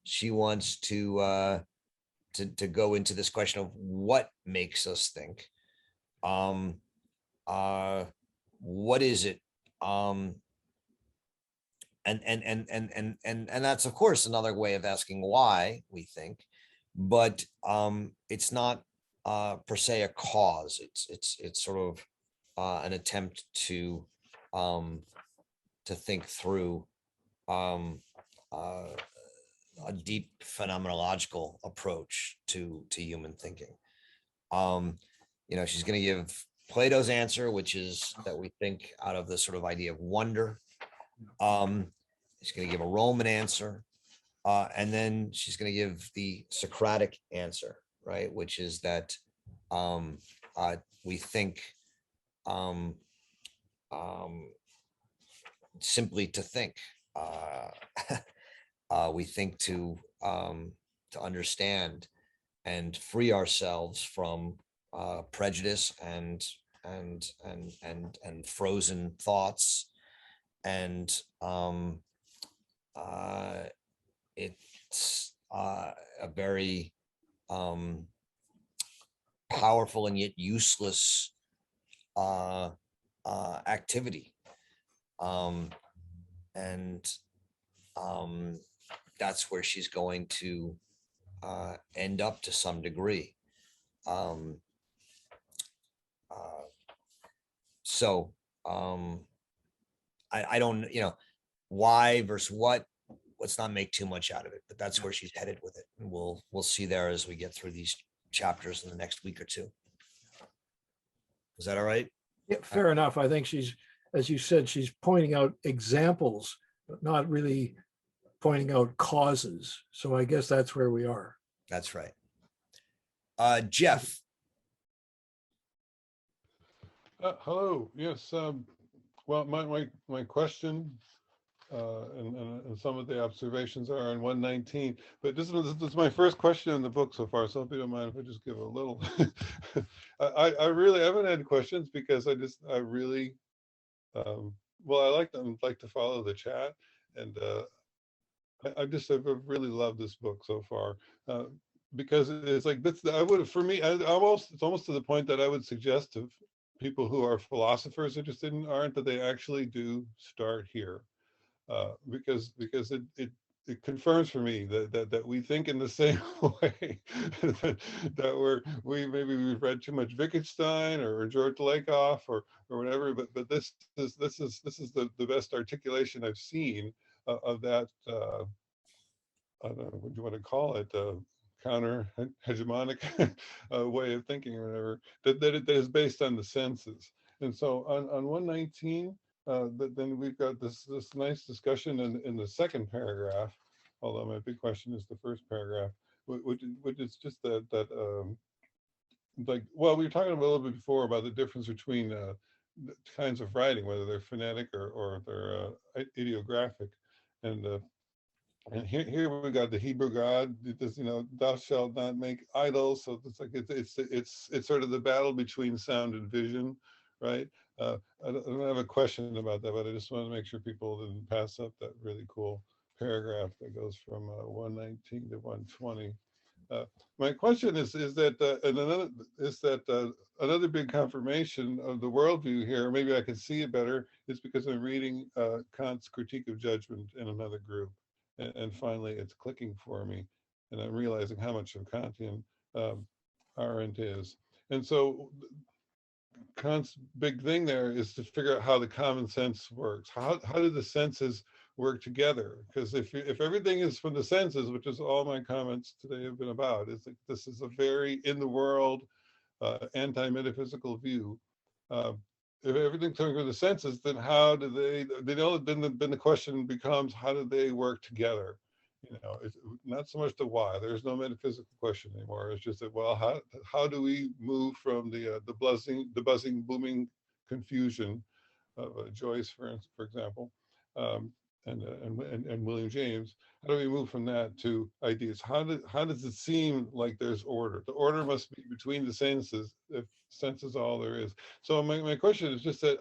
she wants to go into this question of what makes us think. What is it? And that's of course another way of asking why we think, but it's not per se a cause. It's sort of an attempt to think through a deep phenomenological approach to human thinking. She's going to give Plato's answer, which is that we think out of the sort of idea of wonder. She's going to give a Roman answer, and then she's going to give the Socratic answer, right? Which is that we think simply to think. We think to understand and free ourselves from prejudice and frozen thoughts, and it's a very powerful and yet useless activity, and that's where she's going to end up to some degree. So I don't, why versus what, let's not make too much out of it, but that's where she's headed with it. And we'll see there as we get through these chapters in the next week or two. Is that all right? Yeah, fair enough. I think she's, as you said, she's pointing out examples, but not really pointing out causes. So I guess that's where we are. That's right. Jeff. Hello. Yes. Well, my question and some of the observations are on 119, but this is my first question in the book so far. So if you don't mind if I just give a little, I really haven't had questions because I really, well, I like to follow the chat, and I've really loved this book so far. Because it's like this, it's almost to the point that I would suggest to people who are philosophers interested in Arendt that they actually do start here, because it confirms for me that we think in the same way, that we've read too much Wittgenstein or George Lakoff or whatever, but this is the best articulation I've seen of that. I don't know what you want to call it, counter hegemonic way of thinking or whatever, that is based on the senses. And so on 119, then we've got this nice discussion in the second paragraph, although my big question is the first paragraph, which is just like, well, we were talking a little bit before about the difference between the kinds of writing, whether they're phonetic or they're ideographic. And here we got the Hebrew God. This, thou shalt not make idols. So it's like it's sort of the battle between sound and vision, right? I don't have a question about that, but I just want to make sure people didn't pass up that really cool paragraph that goes from 119 to 120. My question is that another big confirmation of the worldview here, maybe I can see it better, is because I'm reading Kant's Critique of Judgment in another group. And finally, it's clicking for me, and I'm realizing how much of Kantian Arendt is. And so Kant's big thing there is to figure out how the common sense works. How do the senses work together. Because if everything is from the senses, which is all my comments today have been about, is like this is a very in the world anti-metaphysical view. If everything's coming from the senses, then how do they don't, then the question becomes, how do they work together? You know, it's not so much the why. There's no metaphysical question anymore. It's just that, well, how do we move from the buzzing, booming confusion of Joyce, for example, and William James? How do we move from that to ideas? How does it seem like there's order? The order must be between the senses, if sense is all there is. So my question is just that,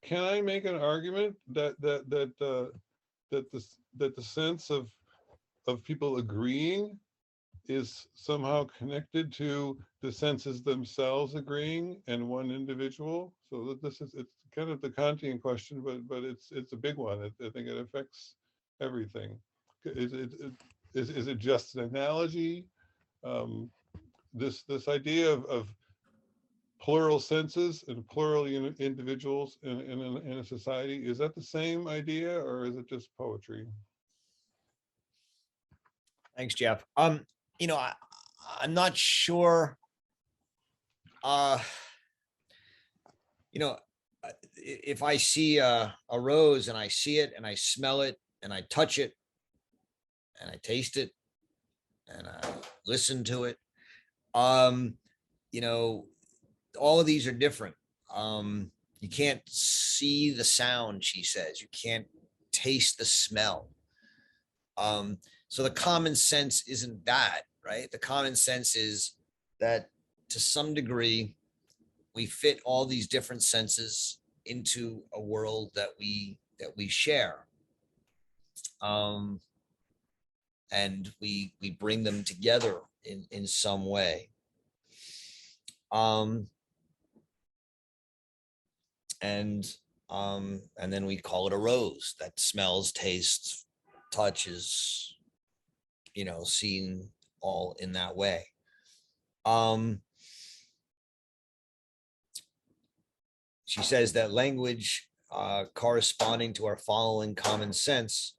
can I make an argument that the sense of people agreeing is somehow connected to the senses themselves agreeing and one individual? So that it's kind of the Kantian question, but it's a big one. I think it affects everything. Is it just an analogy? This idea of plural senses and plural individuals in a society, is that the same idea, or is it just poetry? Thanks, Jeff. You know, I'm not sure. You know, if I see a rose and I see it and I smell it and I touch it and I taste it and I listen to it, you know, all of these are different. You can't see the sound, she says. You can't taste the smell. So the common sense isn't that, right? The common sense is that to some degree, we fit all these different senses into a world that we share. And we bring them together in some way. And then we call it a rose that smells, tastes, touches, you know, seen all in that way. She says that language corresponding to our following common sense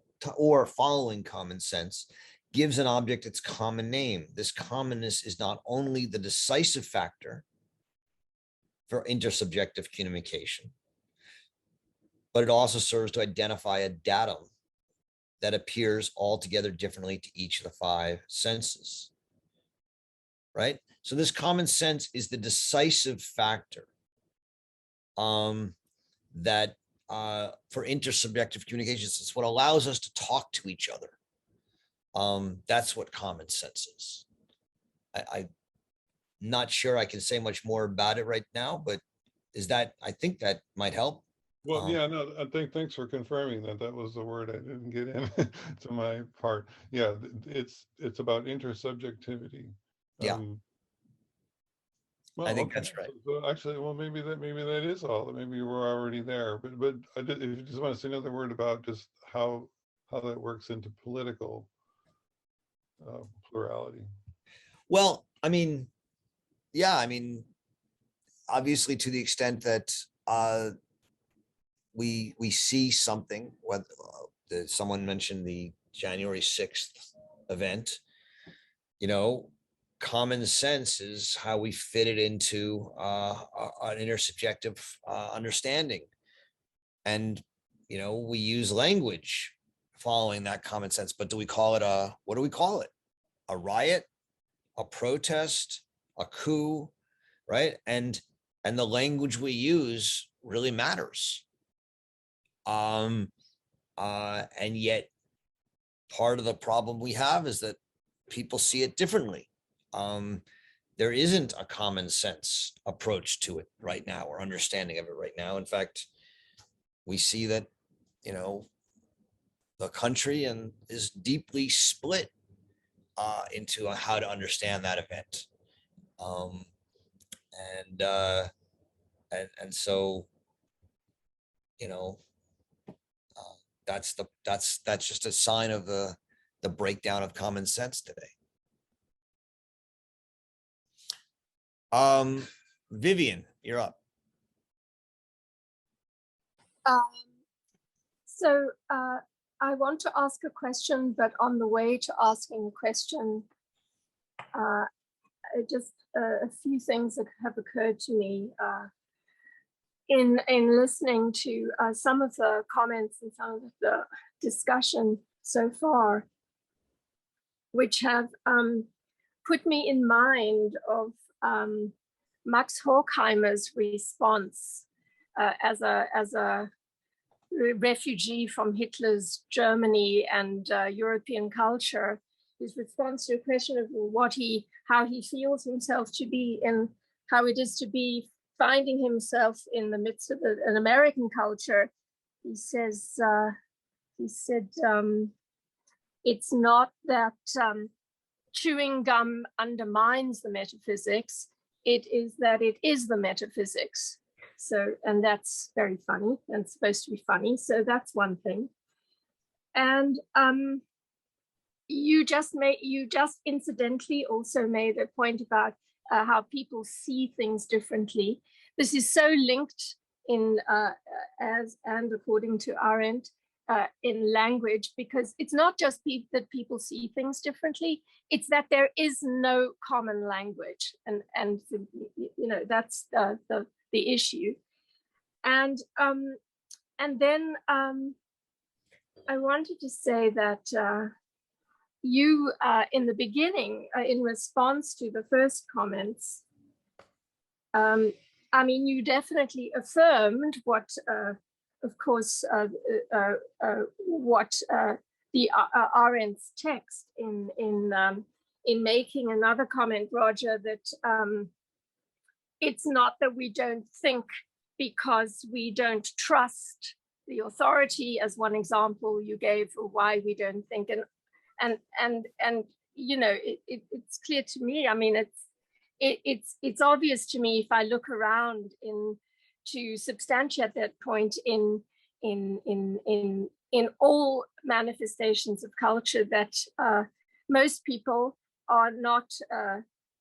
gives an object its common name. This commonness is not only the decisive factor for intersubjective communication, but it also serves to identify a datum that appears altogether differently to each of the five senses, right? So this common sense is the decisive factor that for intersubjective communications, it's what allows us to talk to each other. That's what common sense is. I'm not sure I can say much more about it right now, but I think that might help. Well, yeah, no, thanks for confirming that. That was the word I didn't get in to my part. Yeah, it's about intersubjectivity. Yeah. Well, I think okay. that's right. So actually, well, maybe that is all. Maybe we're already there. But if you just want to say another word about just how that works into political plurality. Well, I mean, yeah, I mean, obviously, to the extent that we see something, whether someone mentioned the January 6th event, you know, common sense is how we fit it into an intersubjective understanding. And, you know, we use language following that common sense, but do we call it what do we call it? A riot, a protest, a coup, right? And the language we use really matters. And yet part of the problem we have is that people see it differently. There isn't a common sense approach to it right now, or understanding of it right now. In fact, we see that, you know, the country is deeply split into how to understand that event. And so, you know, that's just a sign of the breakdown of common sense today. Vivian, you're up. So I want to ask a question, but on the way to asking a question, just a few things that have occurred to me in listening to some of the comments and some of the discussion so far, which have put me in mind of Max Horkheimer's response as a refugee from Hitler's Germany and European culture. His response to a question of how he feels himself to be and how it is to be finding himself in the midst of an American culture. He said, it's not that chewing gum undermines the metaphysics, it is that it is the metaphysics. So, and that's very funny and supposed to be funny. So that's one thing. And you just incidentally also made a point about how people see things differently. This is so linked in and according to Arendt in language, because it's not just that people see things differently, it's that there is no common language, and you know, that's the issue. And then I wanted to say that you in the beginning, in response to the first comments, I mean, you definitely affirmed what, of course, what the Arendt's text in making another comment, Roger, that it's not that we don't think because we don't trust the authority, as one example you gave for why we don't think, and you know, it's clear to me. I mean, it's obvious to me if I look around to substantiate that point in all manifestations of culture, that most people are not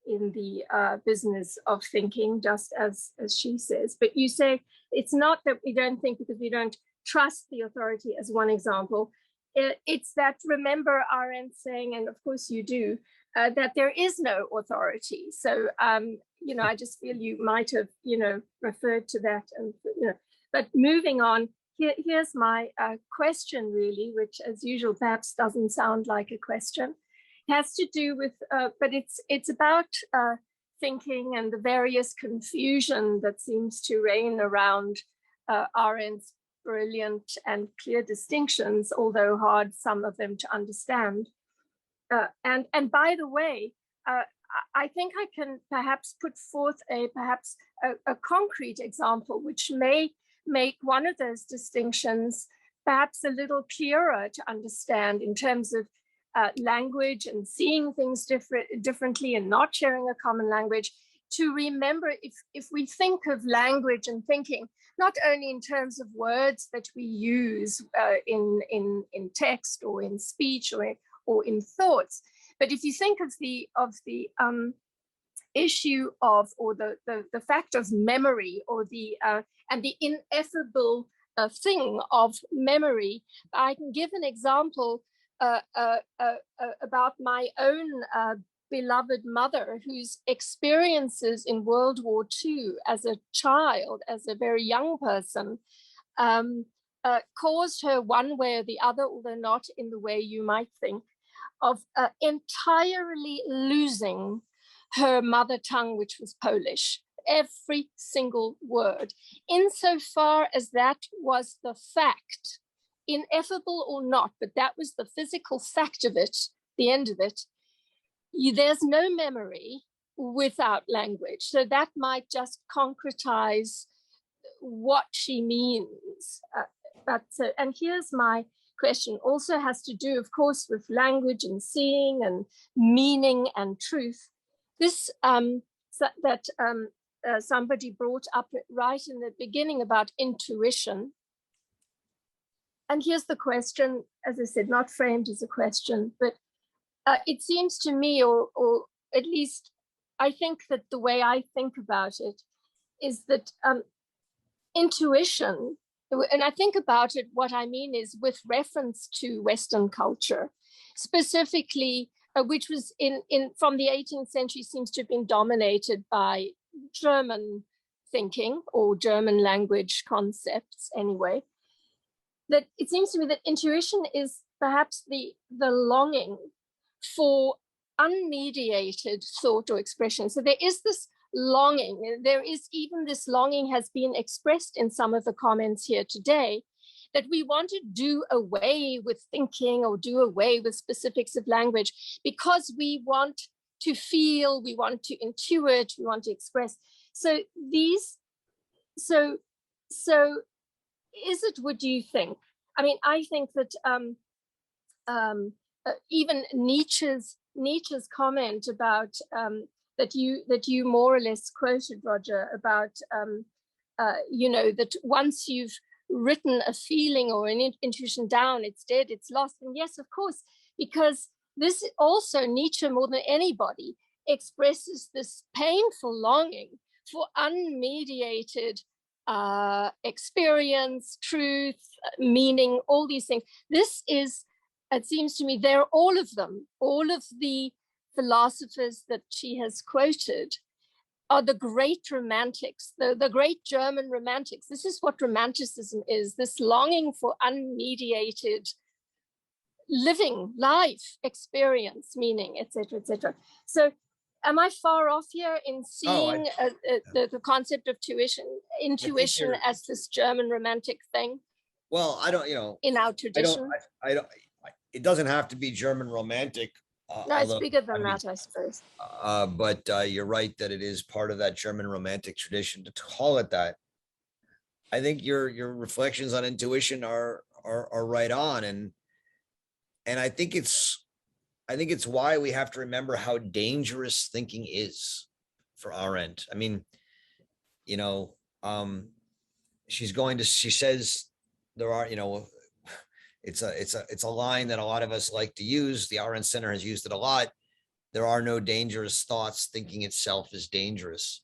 in the business of thinking, just as she says. But you say it's not that we don't think because we don't trust the authority, as one example. It's that, remember Arendt saying, and of course you do, that there is no authority. So, you know, I just feel you might have, you know, referred to that. And, you know, but moving on, here's my question really, which as usual, perhaps doesn't sound like a question. It has to do with, but it's about thinking and the various confusion that seems to reign around Arendt's brilliant and clear distinctions, although hard, some of them, to understand. And by the way, I think I can perhaps put forth a concrete example which may make one of those distinctions perhaps a little clearer to understand in terms of language and seeing things differently and not sharing a common language. To remember, if we think of language and thinking, not only in terms of words that we use in text or in speech or in thoughts, but if you think of the issue of, or the fact of memory, or and the ineffable thing of memory, I can give an example about my own beloved mother, whose experiences in World War II as a child, as a very young person, caused her one way or the other, although not in the way you might think, of entirely losing her mother tongue, which was Polish, every single word, insofar as that was the fact, ineffable or not, but that was the physical fact of it, the end of it. There's no memory without language. So that might just concretize what she means. And here's my question, also has to do, of course, with language and seeing and meaning and truth. This somebody brought up right in the beginning about intuition. And here's the question, as I said, not framed as a question, but it seems to me, or at least I think that the way I think about it is that intuition, and I think about it, what I mean is with reference to Western culture, specifically, which was from the 18th century seems to have been dominated by German thinking or German language concepts anyway, that it seems to me that intuition is perhaps the longing for unmediated thought or expression. So there is this longing, there is even this longing has been expressed in some of the comments here today, that we want to do away with thinking or do away with specifics of language because we want to feel, we want to intuit, we want to express. So is it, what do you think? I mean, I think that even Nietzsche's comment about that you more or less quoted, Roger, about that once you've written a feeling or an intuition down, it's dead, it's lost. And yes, of course, because this also, Nietzsche more than anybody expresses this painful longing for unmediated experience, truth, meaning, all these things. This is, it seems to me, they're all of them, all of the philosophers that she has quoted are the great romantics, the great German romantics. This is what romanticism is, this longing for unmediated living, life, experience, meaning, etc., etc. So am I far off here in seeing the concept of intuition as this German romantic thing? Well, I don't, in our tradition. I don't, it doesn't have to be German romantic. No, it's bigger than that, I suppose. But you're right that it is part of that German romantic tradition to call it that. I think your reflections on intuition are right on, and I think it's why we have to remember how dangerous thinking is for Arendt. I mean, she says there are, it's a line that a lot of us like to use. The Arendt Center has used it a lot. There are no dangerous thoughts. Thinking itself is dangerous.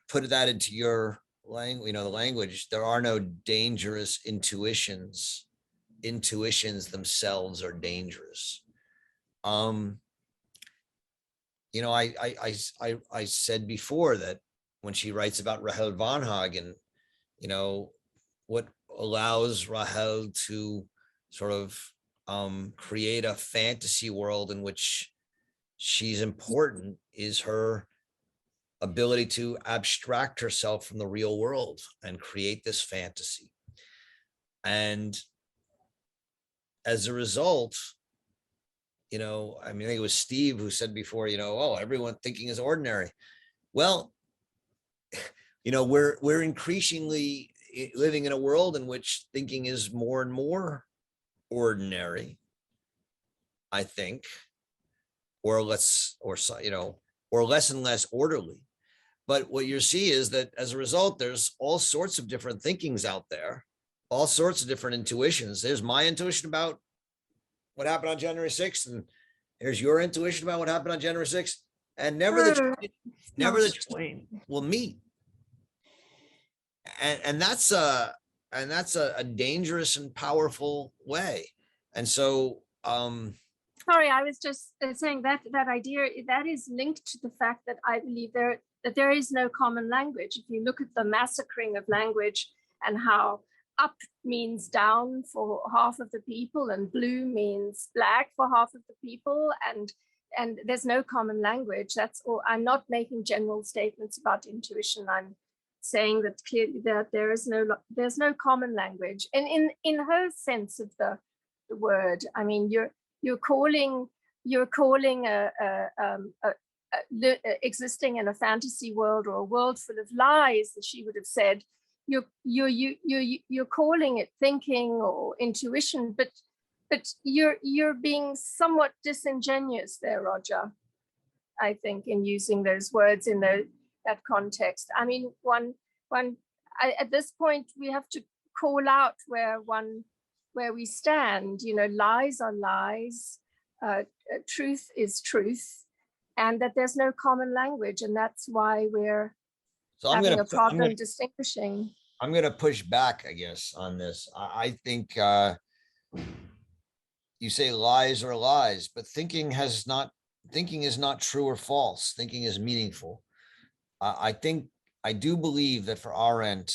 Put that into your language, the language. There are no dangerous intuitions. Intuitions themselves are dangerous. I said before that when she writes about Rahel Varnhagen, what allows Rahel to sort of create a fantasy world in which she's important is her ability to abstract herself from the real world and create this fantasy. And as a result, I think it was Steve who said before, everyone thinking is ordinary. Well, we're increasingly living in a world in which thinking is more and more ordinary, I think, or less and less orderly. But what you see is that as a result, there's all sorts of different thinkings out there, all sorts of different intuitions. There's my intuition about what happened on January 6th, and here's your intuition about what happened on January 6th, and never the two will meet. And that's a dangerous and powerful way. And so sorry, I was just saying that idea that is linked to the fact that I believe that there is no common language. If you look at the massacring of language and how up means down for half of the people and blue means black for half of the people, and there's no common language. That's all. I'm not making general statements about intuition. I'm saying that clearly that there's no common language, and in her sense of the word, I mean, you're calling existing in a fantasy world or a world full of lies, as she would have said. You're calling it thinking or intuition, but you're being somewhat disingenuous there, Roger, I think, in using those words in that context. I mean, at this point we have to call out where we stand. Lies are lies, truth is truth, and that there's no common language, and that's why we're having a problem distinguishing. I'm going to push back, I guess, on this. I think you say lies are lies, but thinking is not true or false. Thinking is meaningful. I do believe that for Arendt,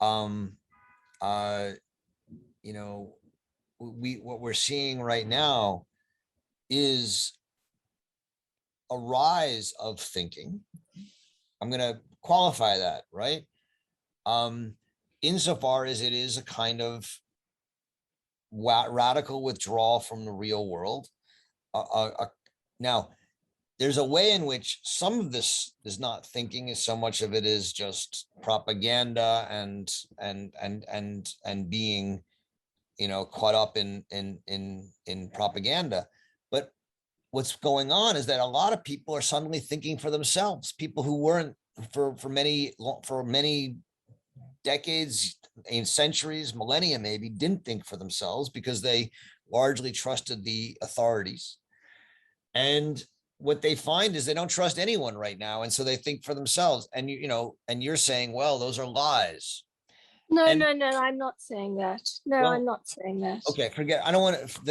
you know, what we're seeing right now is a rise of thinking. I'm going to qualify that, right? Insofar as it is a kind of radical withdrawal from the real world. Now, there's a way in which some of this is not thinking, as so much of it is just propaganda and being, you know, caught up in propaganda. But what's going on is that a lot of people are suddenly thinking for themselves. People who weren't for many decades, centuries, millennia maybe, didn't think for themselves because they largely trusted the authorities. And what they find is they don't trust anyone right now, and so they think for themselves. And and you're saying, well, those are lies. No, And, no, no, I'm not saying that. No, well, I'm not saying that. Okay, forget. I don't want to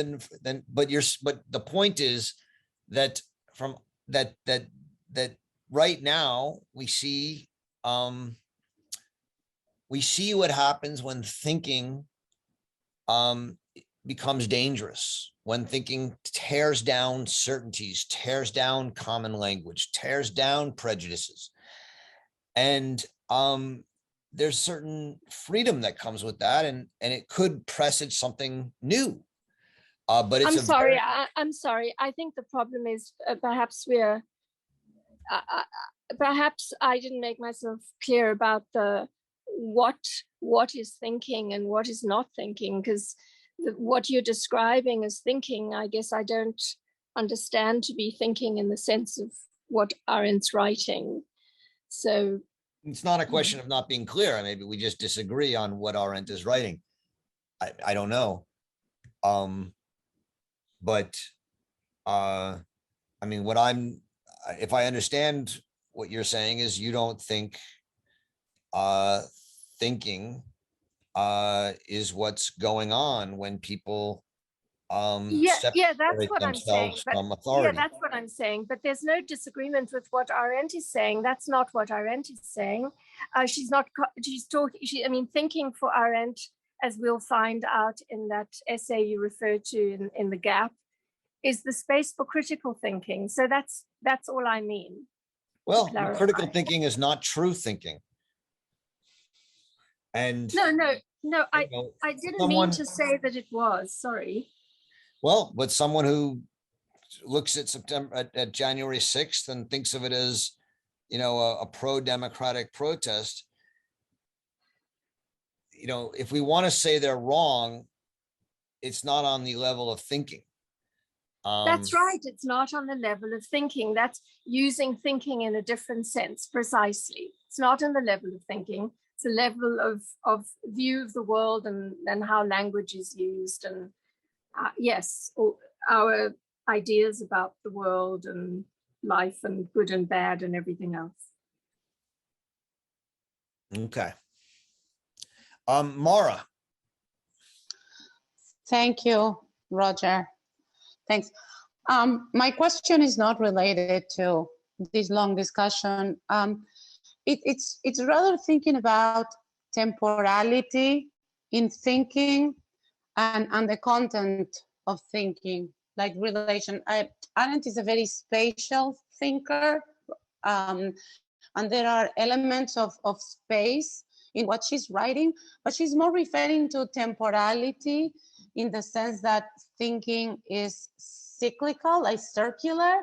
then. But the point is that from that right now we see what happens when thinking becomes dangerous, when thinking tears down certainties, tears down common language, tears down prejudices. And there's certain freedom that comes with that, and it could presage something new. But it's I'm sorry. I think the problem is perhaps perhaps I didn't make myself clear about what is thinking and what is not thinking, because what you're describing as thinking, I guess I don't understand to be thinking in the sense of what Arendt's writing. So it's not a question of not being clear. Maybe we just disagree on what Arendt is writing. I don't know. But I mean, if I understand what you're saying is you don't think thinking is what's going on when people that's what I'm saying. From authority. Yeah, that's what I'm saying. But there's no disagreement with what Arendt is saying. That's not what Arendt is saying. She's talking. I mean, thinking for Arendt, as we'll find out in that essay you referred to in the gap, is the space for critical thinking. So that's all I mean. Well, critical thinking is not true thinking. And no, I didn't mean to say that it was. Sorry. Well, but someone who looks at January 6th and thinks of it as, a pro-democratic protest, if we want to say they're wrong, it's not on the level of thinking. That's right. It's not on the level of thinking. That's using thinking in a different sense, precisely. It's not on the level of thinking. It's a level of view of the world and how language is used. And yes, our ideas about the world and life and good and bad and everything else. Okay. Mara. Thank you, Roger. Thanks. My question is not related to this long discussion. It's rather thinking about temporality in thinking and the content of thinking, like relation. Arendt is a very spatial thinker, and there are elements of space in what she's writing, but she's more referring to temporality in the sense that thinking is cyclical, like circular.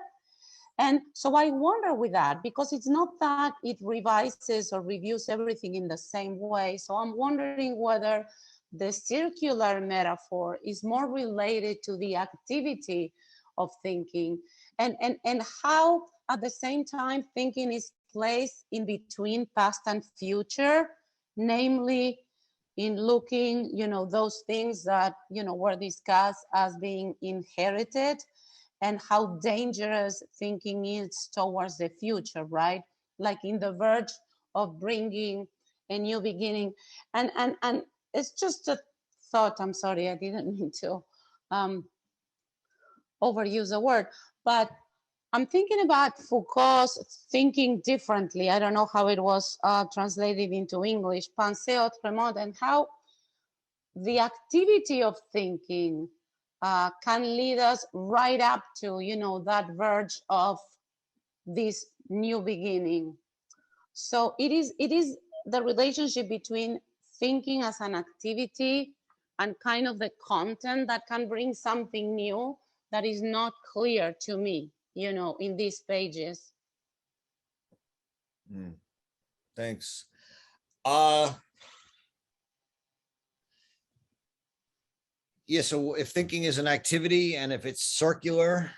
And so I wonder with that, because it's not that it revises or reviews everything in the same way. So I'm wondering whether the circular metaphor is more related to the activity of thinking and how at the same time thinking is placed in between past and future, namely in looking, those things that, were discussed as being inherited and how dangerous thinking is towards the future, right? Like in the verge of bringing a new beginning. And it's just a thought. I'm sorry, I didn't mean to overuse the word, but I'm thinking about Foucault's thinking differently. I don't know how it was translated into English, pensée autrement, and how the activity of thinking can lead us right up to, that verge of this new beginning. So it is the relationship between thinking as an activity and kind of the content that can bring something new that is not clear to me, in these pages. Thanks. Yeah, so if thinking is an activity and if it's circular,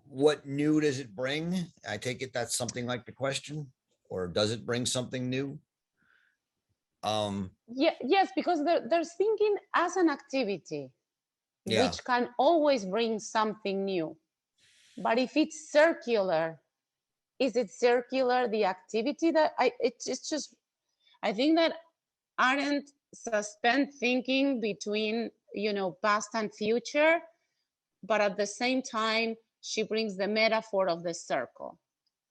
what new does it bring? I take it that's something like the question, or does it bring something new? Yes, because there's thinking as an activity, which can always bring something new. But if it's circular, is it circular, the activity that it's just, I think that Arendt suspend thinking between, past and future, but at the same time, she brings the metaphor of the circle,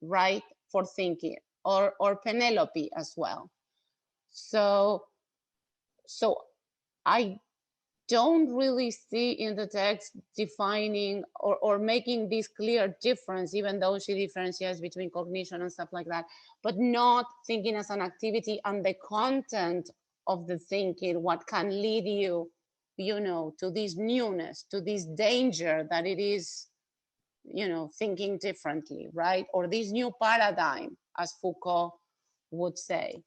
right, for thinking, or Penelope as well. So I don't really see in the text defining or making this clear difference, even though she differentiates between cognition and stuff like that, but not thinking as an activity and the content of the thinking, what can lead you, to this newness, to this danger that it is, thinking differently, right? Or this new paradigm, as Foucault would say.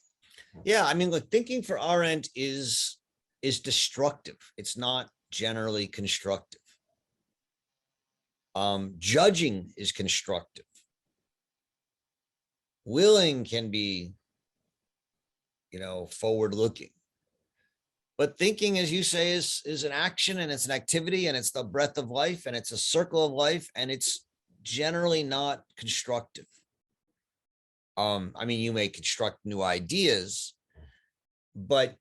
Yeah, I mean, look, thinking for Arendt is destructive. It's not generally constructive. Judging is constructive. Willing can be, forward-looking. But thinking, as you say, is an action, and it's an activity, and it's the breath of life, and it's a circle of life, and it's generally not constructive. I mean, you may construct new ideas, but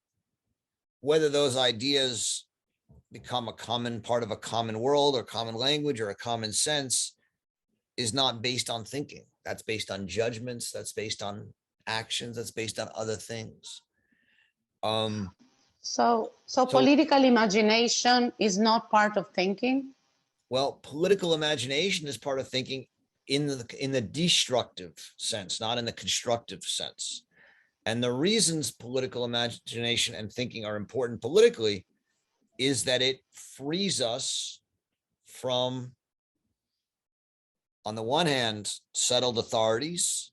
whether those ideas become a common part of a common world or common language or a common sense is not based on thinking. That's based on judgments. That's based on actions. That's based on other things. So political imagination is not part of thinking? Well, political imagination is part of thinking in the destructive sense, not in the constructive sense. And the reasons political imagination and thinking are important politically is that it frees us from, on the one hand, settled authorities,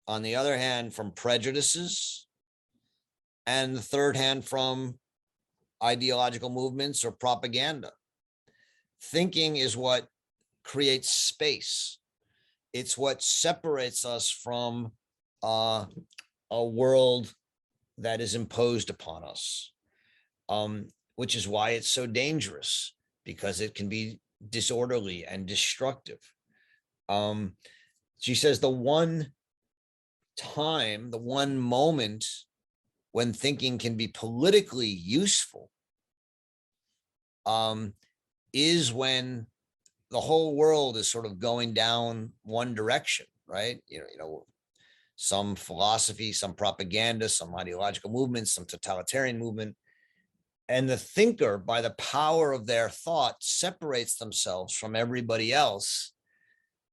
on the other hand, from prejudices, and the third hand, from ideological movements or propaganda. Thinking is what creates space. It's what separates us from a world that is imposed upon us, which is why it's so dangerous, because it can be disorderly and destructive. She says the one moment when thinking can be politically useful is when the whole world is sort of going down one direction, right? Some philosophy, some propaganda, some ideological movement, some totalitarian movement. And the thinker, by the power of their thought, separates themselves from everybody else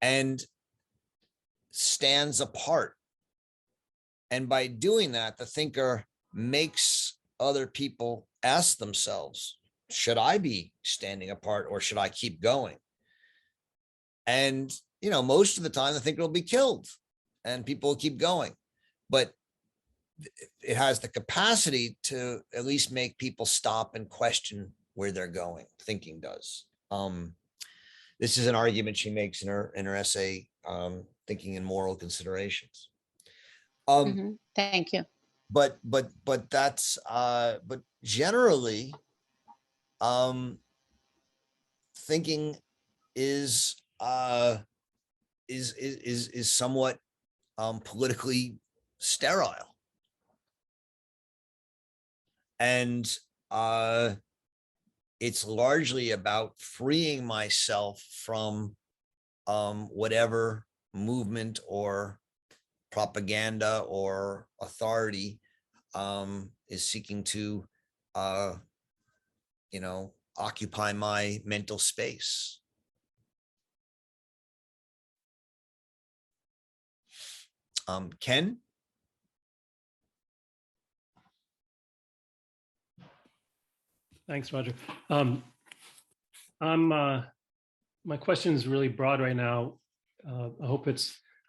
and stands apart. And by doing that, the thinker makes other people ask themselves, should I be standing apart or should I keep going? And, most of the time the thinker will be killed and people will keep going. But it has the capacity to at least make people stop and question where they're going. Thinking does. This is an argument she makes in her essay, Thinking and Moral Considerations. Thank you. But that's but generally, thinking is somewhat politically sterile. And it's largely about freeing myself from whatever movement or propaganda or authority is seeking to, occupy my mental space. Ken? Thanks, Roger. My question is really broad right now. I hope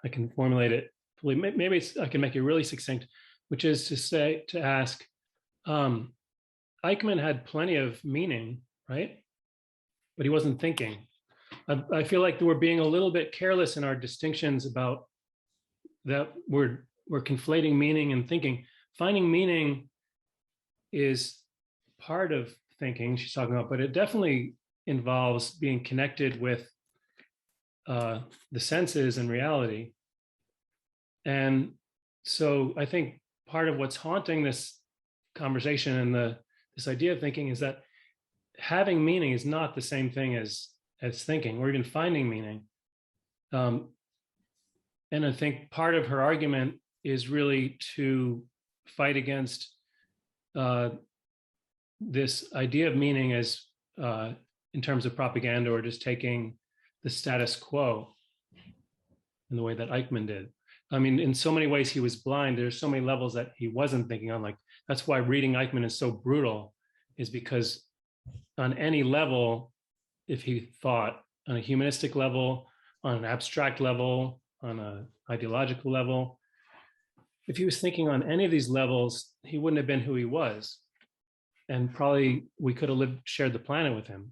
I can formulate it fully. Maybe I can make it really succinct, which is to ask, Eichmann had plenty of meaning, right? But he wasn't thinking. I feel like we're being a little bit careless in our distinctions about that. We're conflating meaning and thinking. Finding meaning is part of thinking she's talking about, but it definitely involves being connected with the senses and reality. And so I think part of what's haunting this conversation and this idea of thinking is that having meaning is not the same thing as thinking or even finding meaning. And I think part of her argument is really to fight against this idea of meaning as in terms of propaganda, or just taking the status quo in the way that Eichmann did. I mean, in so many ways he was blind. There's so many levels that he wasn't thinking on. Like, that's why reading Eichmann is so brutal, is because on any level, if he thought on a humanistic level, on an abstract level, on an ideological level, if he was thinking on any of these levels, he wouldn't have been who he was. And probably we could have shared the planet with him.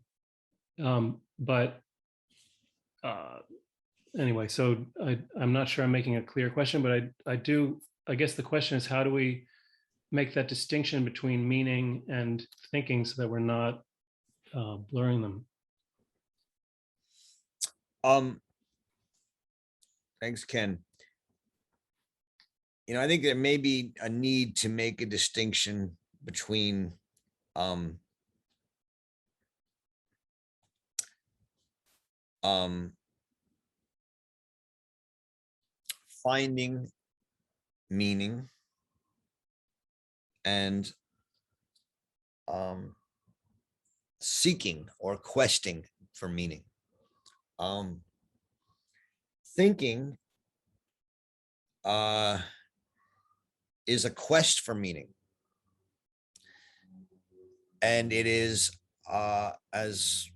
Anyway, so I'm not sure I'm making a clear question, but I guess the question is, how do we make that distinction between meaning and thinking so that we're not blurring them? Thanks, Ken. I think there may be a need to make a distinction between finding meaning and seeking or questing for meaning. Thinking is a quest for meaning. And it is, as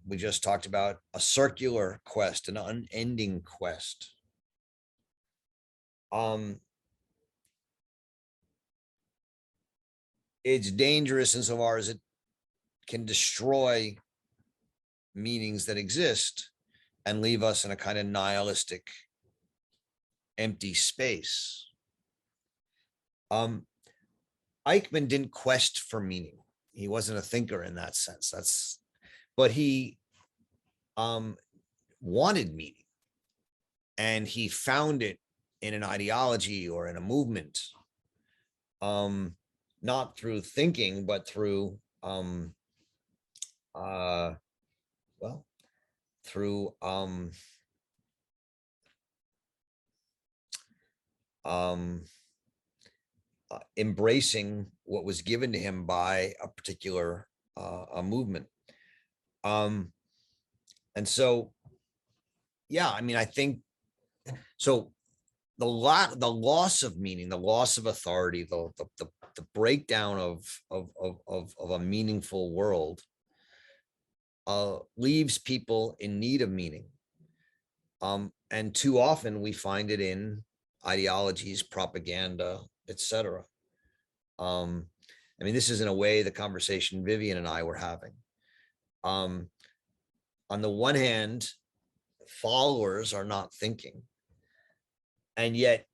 we just talked about, a circular quest, an unending quest. It's dangerous insofar as it can destroy meanings that exist and leave us in a kind of nihilistic, empty space. Eichmann didn't quest for meaning. He wasn't a thinker in that sense. But he wanted meaning, and he found it in an ideology or in a movement, not through thinking, but through embracing what was given to him by a particular a movement. And so, yeah, I mean, I think so. The loss of meaning, the loss of authority, the breakdown of a meaningful world leaves people in need of meaning. And too often we find it in ideologies, propaganda, etc. I mean, this is in a way the conversation Vivian and I were having. On the one hand, followers are not thinking. And yet,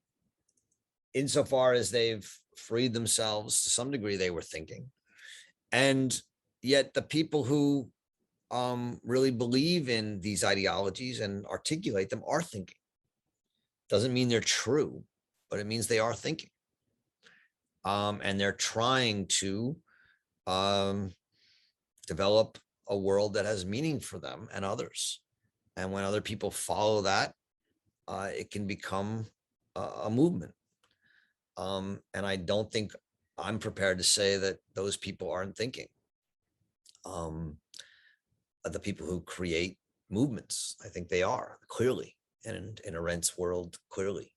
insofar as they've freed themselves, to some degree, they were thinking. And yet the people who really believe in these ideologies and articulate them are thinking. Doesn't mean they're true, but it means they are thinking. And they're trying to develop a world that has meaning for them and others. And when other people follow that, it can become a movement. And I don't think I'm prepared to say that those people aren't thinking. The people who create movements, I think they are, clearly, in Arendt's world, clearly.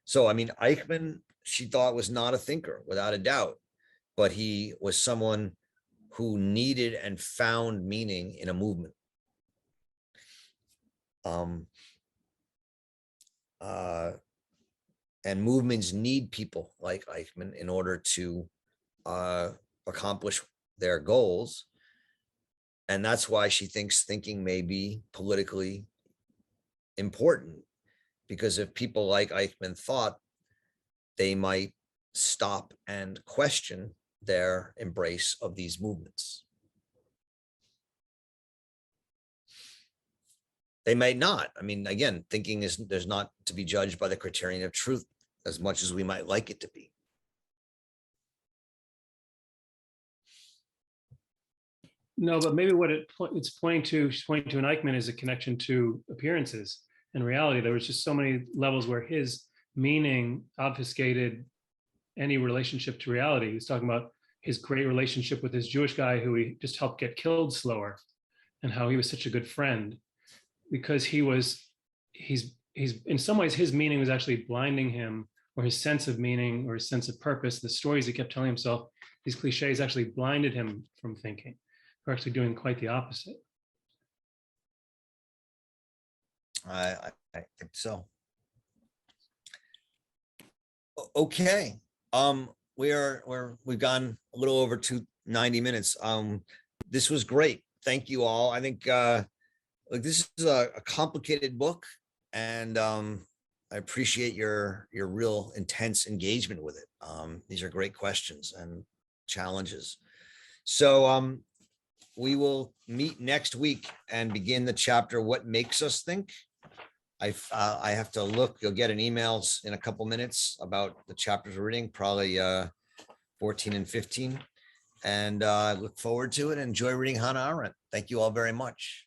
So I mean, Eichmann, she thought, was not a thinker, without a doubt, but he was someone who needed and found meaning in a movement. And movements need people like Eichmann in order to accomplish their goals. And that's why she thinks thinking may be politically important, because if people like Eichmann thought, they might stop and question their embrace of these movements. They may not. I mean, again, thinking there's not to be judged by the criterion of truth as much as we might like it to be. No, but maybe what it's pointing to, she's pointing to in Eichmann, is a connection to appearances and reality. There was just so many levels where his meaning obfuscated any relationship to reality. He's talking about his great relationship with this Jewish guy who he just helped get killed slower, and how he was such a good friend, because he's in some ways, his meaning was actually blinding him, or his sense of meaning or his sense of purpose. The stories he kept telling himself, these cliches, actually blinded him from thinking. We're actually doing quite the opposite. I think so. Okay. We've gone a little over 90 minutes. This was great. Thank you all. I think like this is a complicated book, and I appreciate your real intense engagement with it. These are great questions and challenges. So we will meet next week and begin the chapter, What Makes Us Think. I have to look. You'll get an email in a couple minutes about the chapters we're reading, probably 14 and 15. And I look forward to it. Enjoy reading Hannah Arendt. Thank you all very much.